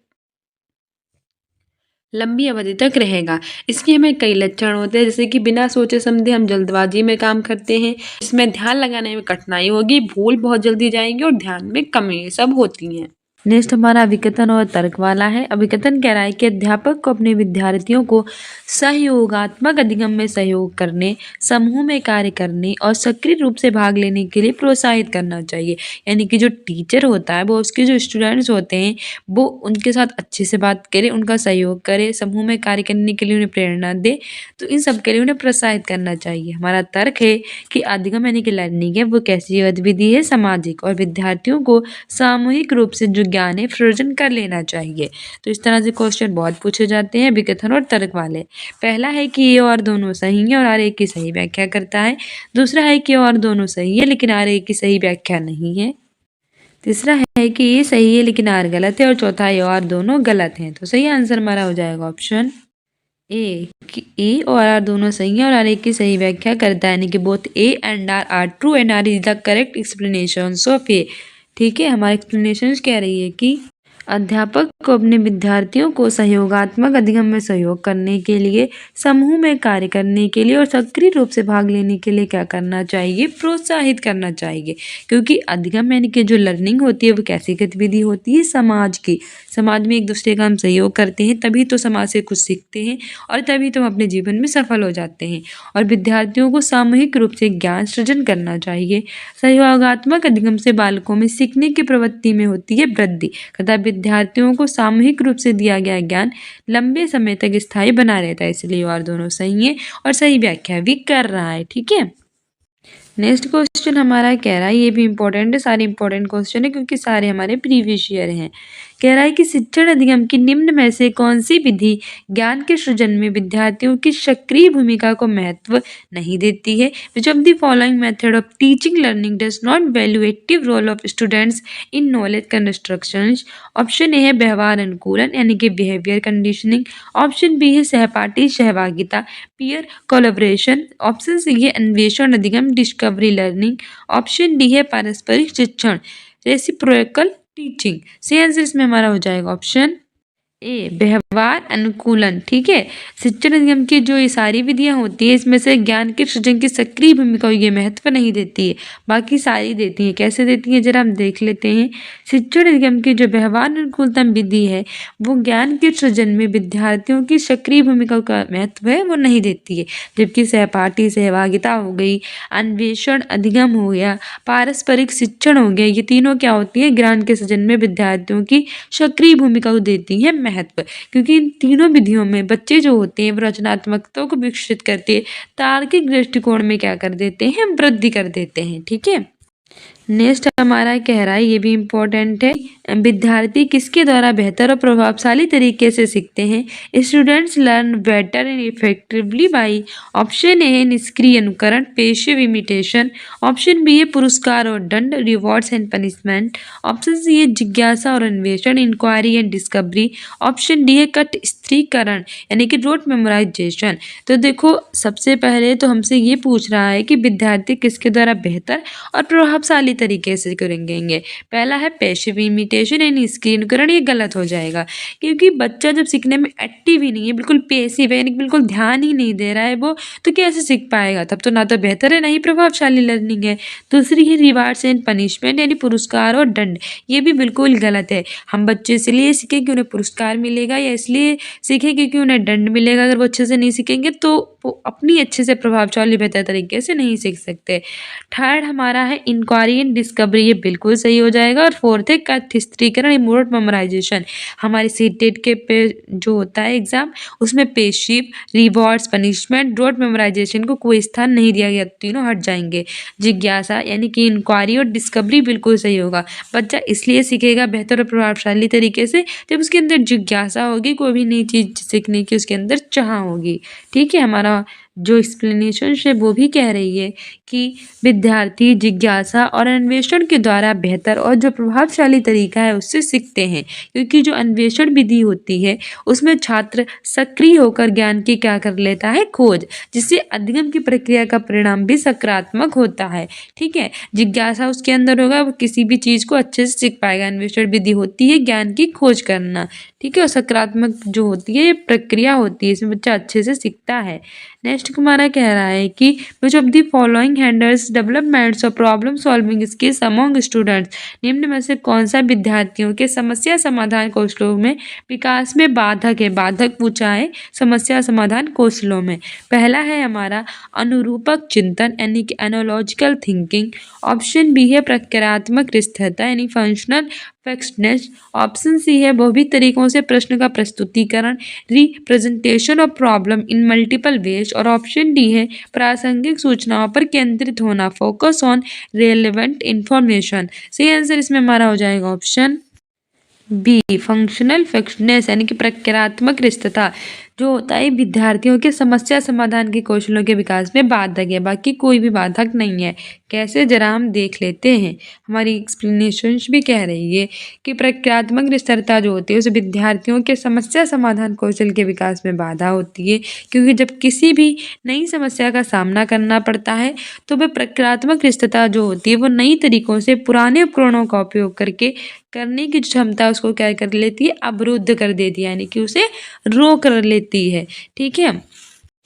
लंबी अवधि तक रहेगा। इसके हमें कई लक्षण होते हैं, जैसे कि बिना सोचे समझे हम जल्दबाजी में काम करते हैं, इसमें ध्यान लगाने में कठिनाई होगी, भूल बहुत जल्दी जाएंगी और ध्यान में कमी, ये सब होती हैं। नेक्स्ट हमारा अभिकथन और तर्क वाला है। अभिकथन कह रहा है कि अध्यापक को अपने विद्यार्थियों को सहयोगात्मक अधिगम में सहयोग करने, समूह में कार्य करने और सक्रिय रूप से भाग लेने के लिए प्रोत्साहित करना चाहिए। यानी कि जो टीचर होता है वो उसके जो स्टूडेंट्स होते हैं वो उनके साथ अच्छे से बात करे, उनका सहयोग करे, समूह में कार्य करने के लिए उन्हें प्रेरणा दे, तो इन सब के लिए उन्हें प्रोत्साहित करना चाहिए। हमारा तर्क है कि अधिगम यानी कि लर्निंग है वो कैसी गतिविधि है? सामाजिक, और विद्यार्थियों को सामूहिक रूप से जो ज्ञान है सृजन कर लेना चाहिए। तो इस तरह से क्वेश्चन बहुत पूछे जाते हैं विकथन और तर्क वाले। पहला है कि ये और दोनों सही है और आर एक की सही व्याख्या करता है। दूसरा है कि और दोनों सही है लेकिन आर एक की सही व्याख्या नहीं है। तीसरा है कि ये सही है लेकिन आर गलत है, और चौथा है और दोनों गलत हैं। तो सही आंसर हमारा हो जाएगा ऑप्शन ए, कि ए और आर दोनों सही है और आर एक की सही व्याख्या करता है, यानी कि both A and R are true and R is the correct explanation of A. ठीक है, हमारे एक्सप्लेनेशन कह रही है कि अध्यापक को अपने विद्यार्थियों को सहयोगात्मक अधिगम में सहयोग करने के लिए, समूह में कार्य करने के लिए और सक्रिय रूप से भाग लेने के लिए क्या करना चाहिए? प्रोत्साहित करना चाहिए। क्योंकि अधिगम यानी कि जो लर्निंग होती है वो कैसी गतिविधि होती है? समाज की। समाज में एक दूसरे का हम सहयोग करते हैं तभी तो समाज से कुछ सीखते हैं और तभी तो हम अपने जीवन में सफल हो जाते हैं। और विद्यार्थियों को सामूहिक रूप से ज्ञान सृजन करना चाहिए। सहयोगात्मक अधिगम से बालकों में सीखने की प्रवृत्ति में होती है वृद्धि तथा विद्यार्थियों को सामूहिक रूप से दिया गया ज्ञान लंबे समय तक स्थायी बना रहता है। इसलिए और दोनों सही है और सही व्याख्या भी कर रहा है। ठीक है, नेक्स्ट क्वेश्चन हमारा कह रहा है, ये भी इंपॉर्टेंट है, सारे इंपॉर्टेंट क्वेश्चन है क्योंकि सारे हमारे प्रीवियस ईयर हैं। कह रहा है कि शिक्षण अधिगम की निम्न में से कौन सी विधि ज्ञान के सृजन में विद्यार्थियों की सक्रिय भूमिका को महत्व नहीं देती है? Which of the following method of teaching learning does not value active role of students in knowledge construction? Option A है व्यवहार अनुकूलन यानी कि बिहेवियर कंडीशनिंग। ऑप्शन बी है सहपाठी सहभागिता पीयर कोलैबोरेशन। ऑप्शन सी है अन्वेषण अधिगम डिस्कवरी लर्निंग। ऑप्शन डी है पारस्परिक शिक्षण रेसिप्रोकल टीचिंग। सही आंसर इसमें हमारा हो जाएगा ऑप्शन ए व्यवहार अनुकूलन। ठीक है, शिक्षण अधिगम की जो ये सारी विधियां होती है इसमें से ज्ञान के सृजन की सक्रिय भूमिका ये महत्व नहीं देती है, बाकी सारी देती हैं। कैसे देती हैं जरा हम देख लेते हैं। शिक्षण अधिगम की जो व्यवहार अनुकूलतम विधि है वो ज्ञान के सृजन में विद्यार्थियों की सक्रिय भूमिका का महत्व है वो नहीं देती है, जबकि सहपाठी सहभागिता हो गई, अन्वेषण अधिगम हो गया, पारस्परिक शिक्षण हो गया, ये तीनों क्या होती है ज्ञान के सृजन में विद्यार्थियों की सक्रिय भूमिका को देती है महत्व। क्योंकि इन तीनों विधियों में बच्चे जो होते हैं वो रचनात्मकता को विकसित करते हैं, तार्किक दृष्टिकोण में क्या कर देते हैं वृद्धि कर देते हैं। ठीक है, नेक्स्ट हमारा कह रहा है, ये भी इम्पोर्टेंट है, विद्यार्थी किसके द्वारा बेहतर और प्रभावशाली तरीके से सीखते हैं? Students learn better and effectively by. Option A है निष्क्रिय अनुकरण पेसिव इमिटेशन। ऑप्शन बी है पुरस्कार और दंड rewards and punishment. Option C है जिज्ञासा और अन्वेषण inquiry and discovery. Option D है कठस्त्रीकरण यानी कि रोट मेमोराइजेशन। तो देखो सबसे पहले तो हमसे ये पूछ रहा है कि विद्यार्थी किसके द्वारा बेहतर और प्रभावशाली तरीके से करेंगे। पहला है पैसिव इमिटेशन यानी स्क्रीनकरण, ये गलत हो जाएगा क्योंकि बच्चा जब सीखने में एक्टिव ही नहीं है, बिल्कुल पैसिव है यानी बिल्कुल ध्यान ही नहीं दे रहा है वो, तो कैसे सीख पाएगा? तब तो ना तो बेहतर है ना ही प्रभावशाली लर्निंग है। दूसरी है रिवार्ड्स एंड पनिशमेंट यानी पुरस्कार और दंड, ये भी बिल्कुल गलत है। हम बच्चे इसलिए सीखें कि उन्हें पुरस्कार मिलेगा या इसलिए सीखें क्योंकि उन्हें दंड मिलेगा? अगर वो अच्छे से नहीं सीखेंगे तो वो अपनी अच्छे से प्रभावशाली बेहतर तरीके से नहीं सीख सकते। थर्ड हमारा है इंक्वायरी एंड डिस्कवरी, ये बिल्कुल सही हो जाएगा। और फोर्थ है कथस्त्रीकरण इमोट मेमोराइजेशन। हमारे सीटेट के पे जो होता है एग्जाम, उसमें पेशिव, रिवॉर्ड्स, पनिशमेंट, रोड मेमोराइजेशन को कोई स्थान नहीं दिया गया, तीनों हट जाएंगे। जिज्ञासा यानी कि इंक्वायरी और डिस्कवरी बिल्कुल सही होगा। बच्चा इसलिए सीखेगा बेहतर और प्रभावशाली तरीके से जब उसके अंदर जिज्ञासा होगी, कोई भी नई चीज़ सीखने की उसके अंदर चाह होगी। ठीक है, हमारा जो एक्सप्लेनेशन है वो भी कह रही है कि विद्यार्थी जिज्ञासा और अन्वेषण के द्वारा बेहतर और जो प्रभावशाली तरीका है उससे सीखते हैं, क्योंकि जो अन्वेषण विधि होती है उसमें छात्र सक्रिय होकर ज्ञान की क्या कर लेता है, खोज, जिससे अध्ययन की प्रक्रिया का परिणाम भी सकारात्मक होता है। ठीक है, जिज्ञासा उसके अंदर होगा, वो किसी भी चीज़ को अच्छे से सीख पाएगा। अन्वेषण विधि होती है ज्ञान की खोज करना। ठीक है, और सकारात्मक जो होती है ये प्रक्रिया होती है, इसमें बच्चा अच्छे से सीखता है। नेक्स्ट हमारा कह रहा है कि which of the following handles developments और problem solving skills among students, निम्न में से कौन सा विद्यार्थियों के समस्या समाधान कौशलों में विकास में बाधक है? बाधक पूछा है समस्या समाधान कौशलों में। पहला है हमारा अनुरूपक चिंतन यानी कि एनालॉजिकल थिंकिंग। ऑप्शन बी है प्रक्रियात्मक स्थिरता यानी फंक्शनल फिक्सडनेस। ऑप्शन सी है बहुविध तरीकों से प्रश्न का प्रस्तुतिकरण, representation of problem in multiple veg. और ऑप्शन डी है प्रासंगिक सूचनाओं पर केंद्रित होना, फोकस ऑन रेलेवेंट इंफॉर्मेशन। सही आंसर इसमें हमारा हो जाएगा ऑप्शन बी, फंक्शनल फिक्सडनेस यानी कि प्रक्रियात्मक रिश्तता जो होता है विद्यार्थियों के समस्या समाधान के कौशलों के विकास में बाधक है, बाकी कोई भी बाधक नहीं है। कैसे, जरा हम देख लेते हैं। हमारी एक्सप्लेनेशन भी कह रही है कि प्रक्रियात्मक स्थिरता जो होती है उसे विद्यार्थियों के समस्या समाधान कौशल के विकास में बाधा होती है, क्योंकि जब किसी भी नई समस्या का सामना करना पड़ता है तो वह प्रक्रियात्मक स्थिरता जो होती है वो नई तरीकों से पुराने उपकरणों का उपयोग करके करने की क्षमता उसको क्या कर लेती है, अवरुद्ध कर देती है, यानी कि उसे रोक कर लेती है। ठीक है,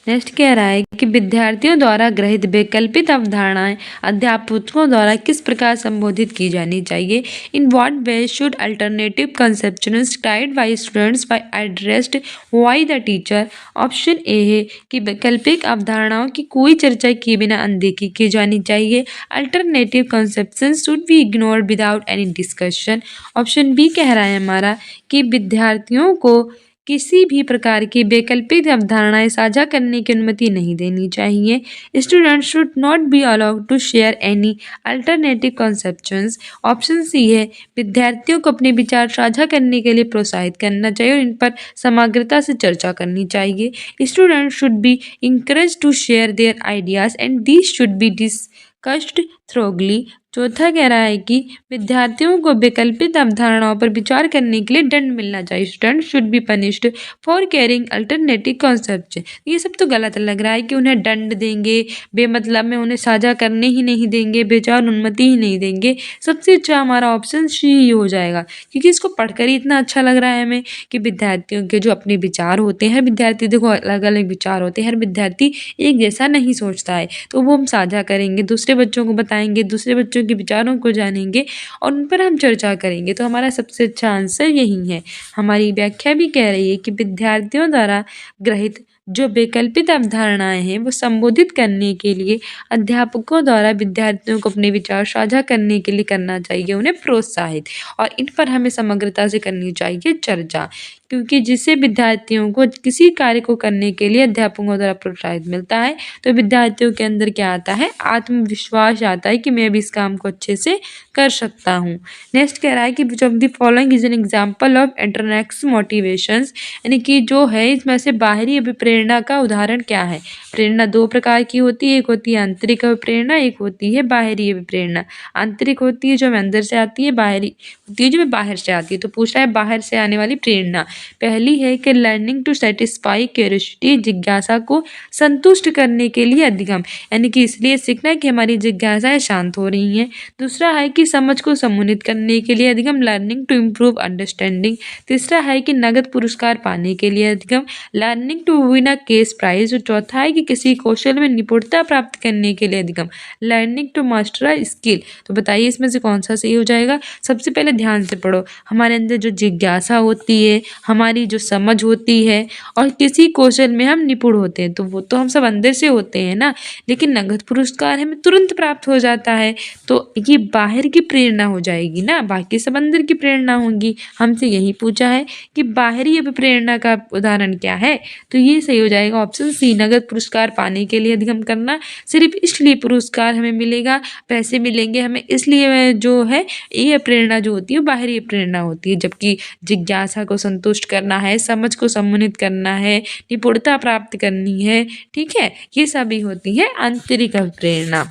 नेक्स्ट कह रहा है कि विद्यार्थियों द्वारा ग्रहित वैकल्पिक अवधारणाएं अध्यापकों द्वारा किस प्रकार संबोधित की जानी चाहिए? In what way should alternative conceptions tried by students by addressed why the teacher? Option A है कि वैकल्पिक अवधारणाओं की कोई चर्चा किए बिना अनदेखी की जानी चाहिए। Alternative conceptions should be ignored without any discussion. Option B कह रहा है हमारा कि विद्यार्थियों को किसी भी प्रकार की वैकल्पिक अवधारणाएं साझा करने की अनुमति नहीं देनी चाहिए। Students should not be allowed to share any alternative conceptions. Option C है विद्यार्थियों को अपने विचार साझा करने के लिए प्रोत्साहित करना चाहिए और इन पर समग्रता से चर्चा करनी चाहिए। Students should be encourage to share their ideas and these should be discussed thoroughly. चौथा कह रहा है कि विद्यार्थियों को वैकल्पिक अवधारणाओं पर विचार करने के लिए दंड मिलना चाहिए। Student should be punished for carrying alternative concept. ये सब तो गलत लग रहा है कि उन्हें दंड देंगे, बेमतलब में उन्हें साझा करने ही नहीं देंगे, बेचार अनुमति ही नहीं देंगे। सबसे अच्छा हमारा ऑप्शन सी ही हो जाएगा, क्योंकि इसको पढ़कर ही इतना अच्छा लग रहा है हमें कि विद्यार्थियों के जो अपने विचार होते हैं, हर विद्यार्थी देखो अलग अलग विचार होते हैं, हर विद्यार्थी एक जैसा नहीं सोचता है, तो वो हम साझा करेंगे, दूसरे बच्चों को बताएंगे, दूसरे बच्चों के विचारों को जानेंगे और उन पर हम चर्चा करेंगे। तो हमारा सबसे अच्छा आंसर यही है। हमारी व्याख्या भी कह रही है कि विद्यार्थियों द्वारा ग्रहित जो वैकल्पिक अवधारणाएं हैं वो संबोधित करने के लिए अध्यापकों द्वारा विद्यार्थियों को अपने विचार साझा करने के लिए करना चाहिए, उन्हें प्रोत्साहित, और इन पर हमें समग्रता से करनी चाहिए चर्चा, क्योंकि जिससे विद्यार्थियों को किसी कार्य को करने के लिए अध्यापकों द्वारा प्रोत्साहित मिलता है तो विद्यार्थियों के अंदर क्या आता है, आत्मविश्वास आता है कि मैं भी इस काम को अच्छे से कर सकता हूँ। नेक्स्ट कह रहा है कि which of the following is an example of intrinsic motivations, यानी कि जो है इसमें से बाहरी अभिप्रेरणा प्रेरणा का उदाहरण क्या है? प्रेरणा दो प्रकार की होती है, एक होती है आंतरिक अभिप्रेरणा, एक होती है बाहरी अभिप्रेरणा। आंतरिक होती है जो हमें अंदर से आती है, बाहरी होती है जो हमें बाहर से आती है। तो पूछ रहा है बाहर से आने वाली प्रेरणा। पहली है कि लर्निंग टू सेटिस्फाई क्यूरियोसिटी, जिज्ञासा को संतुष्ट करने के लिए अधिगम, यानी कि इसलिए सीखना कि हमारी जिज्ञासाएं शांत हो रही हैं। दूसरा है कि समझ को सम्मोहित करने के लिए अधिगम, लर्निंग टू इम्प्रूव अंडरस्टैंडिंग। तीसरा है कि नगद पुरस्कार पाने के लिए अधिगम, learning to win a cash prize. और चौथा है कि किसी कौशल में निपुणता प्राप्त करने के लिए अधिगम, learning to master a skill. तो बताइए इसमें से कौन सा सही हो जाएगा? सबसे पहले ध्यान से पढ़ो। हमारे अंदर जो जिज्ञासा होती है, हमारी जो समझ होती है और किसी कौशल में हम निपुण होते हैं, तो वो तो हम सब अंदर से होते हैं ना। लेकिन नगद पुरस्कार हमें तुरंत प्राप्त हो जाता है, तो ये बाहर की प्रेरणा हो जाएगी ना, बाकी सब अंदर की प्रेरणा होंगी। हमसे यही पूछा है कि बाहरी अभिप्रेरणा का उदाहरण क्या है, तो ये सही हो जाएगा ऑप्शन सी, नगद पुरस्कार पाने के लिए अधिगम करना। सिर्फ इसलिए पुरस्कार हमें मिलेगा, पैसे मिलेंगे हमें, इसलिए जो है ये प्रेरणा जो होती है वो बाहरी प्रेरणा होती है। जबकि जिज्ञासा को संतुष्ट करना है, समझ को सम्मोहित करना है, निपुणता प्राप्त करनी है, ठीक है, ये सभी होती है आंतरिक अभिप्रेरणा।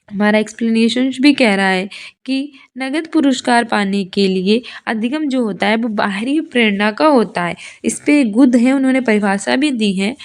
हमारा एक्सप्लेनेशन भी कह रहा है कि नगद पुरस्कार पाने के लिए अधिगम जो होता है वो बाहरी प्रेरणा का होता है। इस पे गुद है, उन्होंने परिभाषा भी दी है।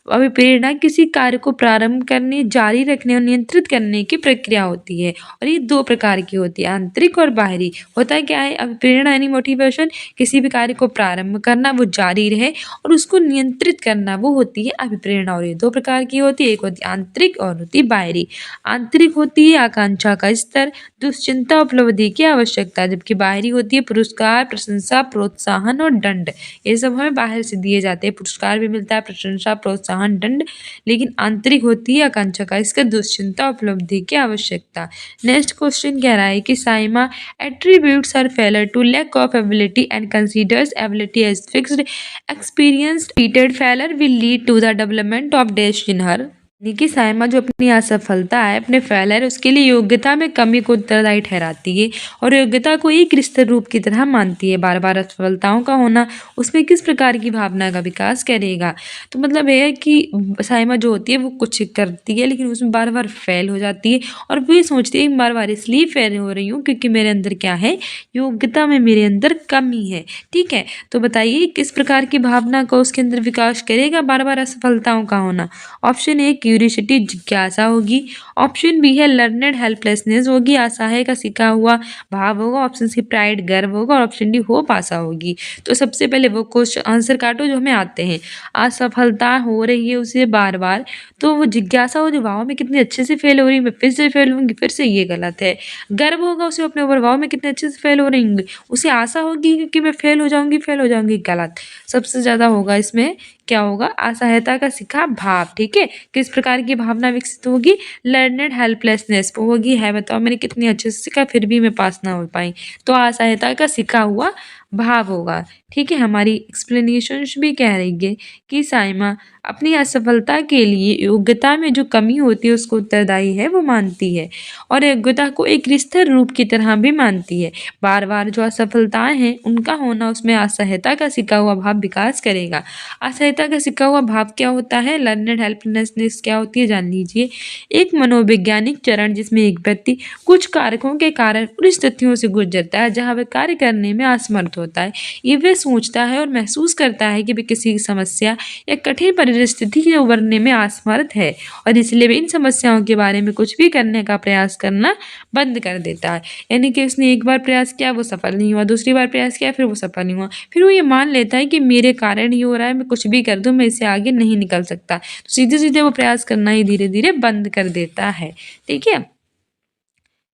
अभिप्रेरणा किसी कार्य को प्रारंभ करने, जारी रखने और नियंत्रित करने की प्रक्रिया होती है, और ये दो प्रकार की होती है, आंतरिक और बाहरी। होता क्या है अभिप्रेरणा यानी मोटिवेशन, किसी भी कार्य को प्रारंभ करना, वो जारी रहे और उसको नियंत्रित करना, वो होती है अभिप्रेरणा। और ये दो प्रकार की होती है, एक होती है आंतरिक और होती है बाहरी। आंतरिक होती है आकांक्षा का स्तर, दुश्चिंता, उपलब्धि की आवश्यकता, जबकि बाहरी होती है पुरस्कार, प्रशंसा, प्रोत्साहन और दंड। ये सब हमें बाहर से दिए जाते हैं, पुरस्कार भी मिलता है, प्रशंसा, प्रोत्साहन, दंड। लेकिन आंतरिक होती है आकांक्षा का, इसका दुश्चिंता, उपलब्धि की आवश्यकता। नेक्स्ट क्वेश्चन कह रहा है कि Saima attributes her failure to lack of ability and considers ability as fixed, experienced repeated failure will lead to the development of dash in her। यानी कि साइमा जो अपनी असफलता है, अपने फेलियर, उसके लिए योग्यता में कमी को उत्तरदायी ठहराती है और योग्यता को एक स्थिर रूप की तरह मानती है। बार बार असफलताओं का होना उसमें किस प्रकार की भावना का विकास करेगा? तो मतलब ये है कि साइमा जो होती है वो कुछ करती है लेकिन उसमें बार बार फेल हो जाती है और वो ये सोचती है बार बार इसलिए फेल हो रही हूँ क्योंकि मेरे अंदर क्या है, योग्यता में मेरे अंदर कमी है। ठीक है, तो बताइए किस प्रकार की भावना का उसके अंदर विकास करेगा बार बार असफलताओं का होना? ऑप्शन ए क्यूरियोसिटी, जिज्ञासा होगी। ऑप्शन बी है लर्नेड हेल्पलेसनेस होगी, असहाय का सीखा हुआ भाव होगा। ऑप्शन सी प्राइड, गर्व होगा। और ऑप्शन डी होप, आशा होगी। तो सबसे पहले वो क्वेश्चन आंसर काटो जो हमें आते हैं। असफलता हो रही है उसे बार बार, तो वो जिज्ञासा हो जो वाव में कितने अच्छे से फेल हो रही है, मैं फिर से फेल होंगी, फिर से ये गलत है। गर्व होगा उसे अपने ऊपर, वाव में कितने अच्छे से फेल हो रही होंगी। उसे आशा होगी क्योंकि मैं फेल हो जाऊंगी, फेल हो जाऊंगी, गलत। सबसे ज्यादा होगा इसमें क्या होगा, असहायता का सीखा भाव। ठीक है, किस प्रकार की भावना विकसित होगी? लर्नेड हेल्पलेसनेस होगी, है बताओ मैंने कितनी अच्छे से सीखा फिर भी मैं पास ना हो पाई, तो असहायता का सीखा हुआ भाव होगा। ठीक है, हमारी एक्सप्लेनेशन भी कह रही है कि साइमा अपनी असफलता के लिए योग्यता में जो कमी होती है उसको उत्तरदायी है वो मानती है और योग्यता को एक स्थिर रूप की तरह भी मानती है। बार बार जो असफलताएं हैं उनका होना उसमें असहायता का सीखा हुआ भाव विकास करेगा। असहायता का सीखा हुआ भाव क्या होता है? लर्नेड हेल्पलेसनेस क्या होती है जान लीजिए। एक मनोवैज्ञानिक चरण जिसमें एक व्यक्ति कुछ कारकों के कारण उन स्थितियों से गुजरता है जहाँ वह कार्य करने में असमर्थ होता है। ये वह सोचता है और महसूस करता है कि वह किसी समस्या या कठिन परिस्थिति से उबरने में असमर्थ है और इसलिए वह इन समस्याओं के बारे में कुछ भी करने का प्रयास करना बंद कर देता है। यानी कि उसने एक बार प्रयास किया वो सफल नहीं हुआ, दूसरी बार प्रयास किया फिर वो सफल नहीं हुआ, फिर वो ये मान लेता है कि मेरे कारण ही हो रहा है, मैं कुछ भी कर दूं मैं इससे आगे नहीं निकल सकता, तो सीधे सीधे वो प्रयास करना ही धीरे धीरे बंद कर देता है। ठीक है,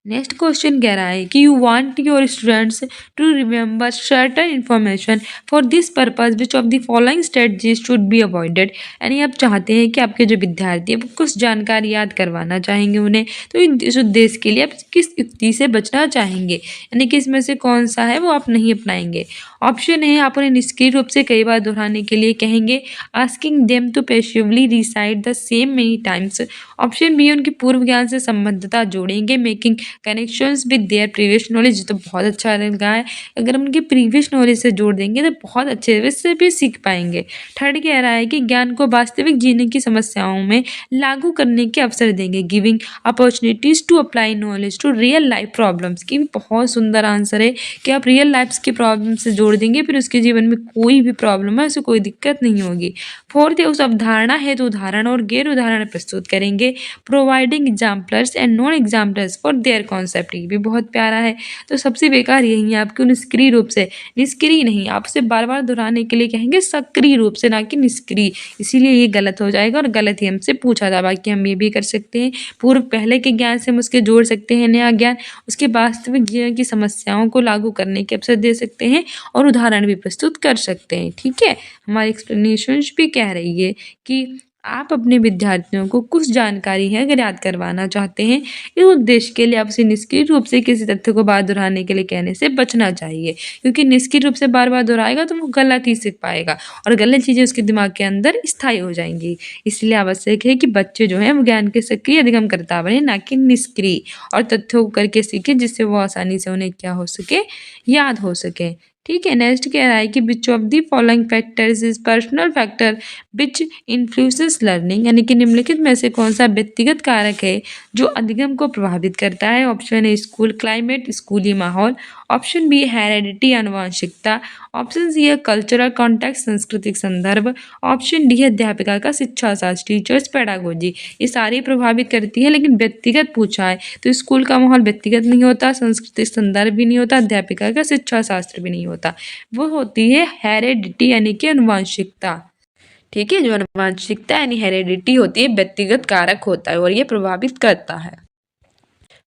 नेक्स्ट क्वेश्चन कह रहा है कि you want your students to remember certain information for this purpose which of the following strategies should be avoided. यानी आप चाहते हैं कि आपके जो विद्यार्थी है वो कुछ जानकारी याद करवाना चाहेंगे उन्हें, तो इस उद्देश्य के लिए आप किस युक्ति से बचना चाहेंगे, यानी कि इसमें से कौन सा है वो आप नहीं अपनाएंगे। ऑप्शन ए आप उन्हें निष्क्रिय रूप से कई बार दोहराने के लिए कहेंगे, asking them to passively recite the same many times. Option B उनकी पूर्व ज्ञान से संबद्धता जोड़ेंगे, making connections with their previous knowledge, तो बहुत अच्छा लगा है। अगर हम उनके प्रीवियस नॉलेज से जोड़ देंगे तो बहुत अच्छे से भी सीख पाएंगे। थर्ड कह रहा है कि ज्ञान को वास्तविक जीने की समस्याओं में लागू करने के अवसर देंगे, giving opportunities to apply knowledge to real life problems. की भी बहुत सुंदर आंसर है कि आप रियल लाइफ के प्रॉब्लम से जोड़ देंगे, फिर उसके जीवन में कोई भी प्रॉब्लम है उसे कोई दिक्कत नहीं होगी। फोर्थ है उस अवधारणा है तो उदाहरण और गैर उदाहरण प्रस्तुत करेंगे, providing exemplars and non exemplars for their concept. ये भी बहुत प्यारा है। तो सबसे बेकार यही है आपको निष्क्रिय रूप से, निष्क्रिय नहीं, आप उसे बार बार दोहराने के लिए कहेंगे सक्रिय रूप से, ना कि निष्क्रिय, इसीलिए ये गलत हो जाएगा और गलत ही हमसे पूछा था। बाकी हम ये भी कर सकते हैं, पूर्व पहले के ज्ञान से हम उसके जोड़ सकते हैं नया ज्ञान, उसके वास्तविक जीवन की समस्याओं को लागू करने के अवसर दे सकते हैं और उदाहरण भी प्रस्तुत कर सकते हैं। ठीक है, हमारी एक्सप्लेनेशन भी कह रही है कि आप अपने विद्यार्थियों को कुछ जानकारी है अगर याद करवाना चाहते हैं, इस उद्देश्य के लिए आप उसे निष्क्रिय रूप से किसी तथ्य को बार दोहराने के लिए कहने से बचना चाहिए, क्योंकि निष्क्रिय रूप से बार बार दोहराएगा तो वो गलत ही सीख पाएगा और गलत चीज़ें उसके दिमाग के अंदर स्थायी हो जाएंगी। इसलिए आवश्यक है कि बच्चे जो हैं वो ज्ञान के सक्रिय अधिगमकर्ता बने, ना कि निष्क्रिय, और तथ्यों को करके सीखें जिससे वो आसानी से उन्हें क्या हो सके, याद हो सके। ठीक है, नेक्स्ट कह रहा है कि which of the following factors is personal factor which influences learning, यानी कि निम्नलिखित में से कौन सा व्यक्तिगत कारक है जो अधिगम को प्रभावित करता है। ऑप्शन ए स्कूल क्लाइमेट, स्कूली माहौल। ऑप्शन बी हेरेडिटी, आनुवंशिकता। ऑप्शन सी है कल्चरल कॉन्टेक्स्ट, सांस्कृतिक संदर्भ। ऑप्शन डी है अध्यापिका का शिक्षा शास्त्र, टीचर्स पेडागोजी। ये सारी प्रभावित करती है, लेकिन व्यक्तिगत पूछा है तो स्कूल का माहौल व्यक्तिगत नहीं होता, सांस्कृतिक संदर्भ भी नहीं होता, अध्यापिका का शिक्षा शास्त्र भी नहीं होता, वो होती है हेरेडिटी यानी कि आनुवंशिकता। ठीक है, जो आनुवंशिकता यानी हेरेडिटी होती है व्यक्तिगत कारक होता है और ये प्रभावित करता है।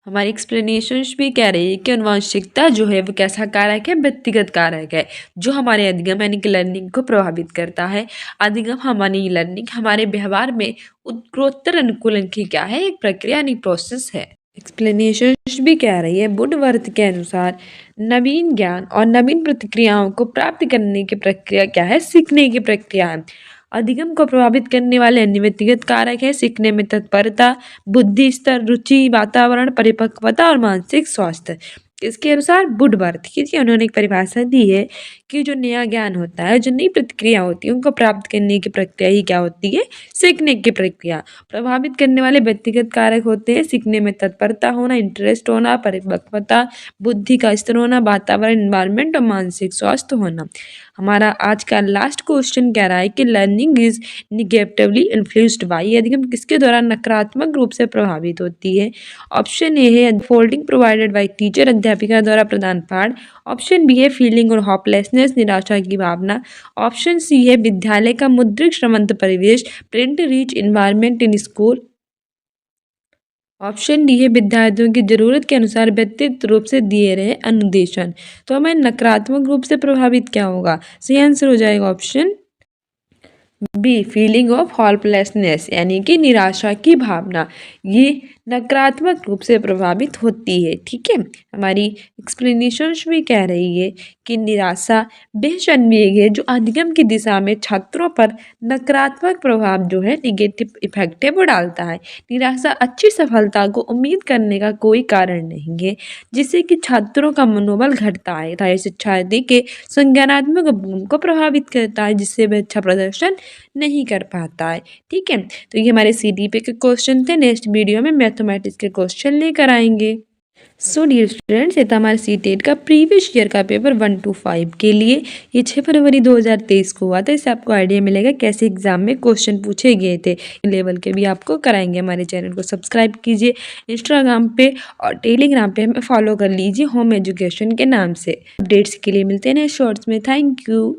हमारी एक्सप्लेनेशन भी कह रही है कि आनुवंशिकता जो है वो कैसा कारक है, व्यक्तिगत कारक है जो हमारे अधिगम यानी कि लर्निंग को प्रभावित करता है। अधिगम हमारी लर्निंग हमारे व्यवहार में उत्तरोत्तर अनुकूलन की क्या है, एक प्रक्रिया यानी प्रोसेस है। एक्सप्लेनेशन भी कह रही है वुडवर्थ के अनुसार नवीन ज्ञान और नवीन प्रतिक्रियाओं को प्राप्त करने की प्रक्रिया क्या है, सीखने की प्रक्रिया है। अधिगम को प्रभावित करने वाले अन्य व्यक्तिगत कारक है सीखने में तत्परता, बुद्धि स्तर, रुचि, वातावरण, परिपक्वता और मानसिक स्वास्थ्य। इसके अनुसार वुडवर्थ की उन्होंने एक परिभाषा दी है कि जो नया ज्ञान होता है, जो नई प्रतिक्रिया होती है, उनको प्राप्त करने की प्रक्रिया ही क्या होती है, सीखने की प्रक्रिया। प्रभावित करने वाले व्यक्तिगत कारक होते हैं सीखने में तत्परता होना, इंटरेस्ट होना, परिपक्वता, बुद्धि का स्तर होना, वातावरण एनवायरनमेंट और मानसिक स्वास्थ्य होना। हमारा आज का लास्ट क्वेश्चन कह रहा है कि learning is negatively influenced by, अधिगम किसके द्वारा नकारात्मक रूप से प्रभावित होती है। ऑप्शन ए है फोल्डिंग प्रोवाइडेड बाय टीचर, अध्यापिका द्वारा प्रदान पाठ। ऑप्शन बी है फीलिंग और होपलेसनेस, निराशा की भावना। ऑप्शन सी है विद्यालय का मुद्रित श्रमंत परिवेश, print rich environment in school. Option D है विद्यार्थियों की जरूरत के अनुसार व्यक्तिगत रूप से दिए रहे अनुदेशन। तो हमें नकारात्मक रूप से प्रभावित क्या होगा, सही आंसर हो जाएगा option be feeling of helplessness यानी कि निराशा की भावना, ये नकारात्मक रूप से प्रभावित होती है। ठीक है, हमारी एक्सप्लेनेशन भी कह रही है कि निराशा वह संवेग है जो अधिगम की दिशा में छात्रों पर नकारात्मक प्रभाव जो है निगेटिव इफेक्ट है वो डालता है। निराशा अच्छी सफलता को उम्मीद करने का कोई कारण नहीं है, जिससे कि छात्रों का मनोबल घटता है तथा शिक्षार्थी के संज्ञानात्मक अवगुण को प्रभावित करता है, जिससे वह अच्छा प्रदर्शन नहीं कर पाता है। ठीक है, तो ये हमारे CDP के क्वेश्चन थे। नेक्स्ट वीडियो में मैथमेटिक्स के क्वेश्चन लेकर आएंगे। सो डियर स्टूडेंट्स, ये था हमारे CTET का प्रीवियस ईयर का पेपर 1 to 5 के लिए। ये 6 फरवरी 2023 को हुआ था। इससे आपको आइडिया मिलेगा कैसे एग्जाम में क्वेश्चन पूछे गए थे। लेवल के भी आपको कराएंगे। हमारे चैनल को सब्सक्राइब कीजिए, इंस्टाग्राम पे और टेलीग्राम पे हमें फॉलो कर लीजिए होम एजुकेशन के नाम से। अपडेट्स के लिए मिलते हैं शॉर्ट्स में। Thank you.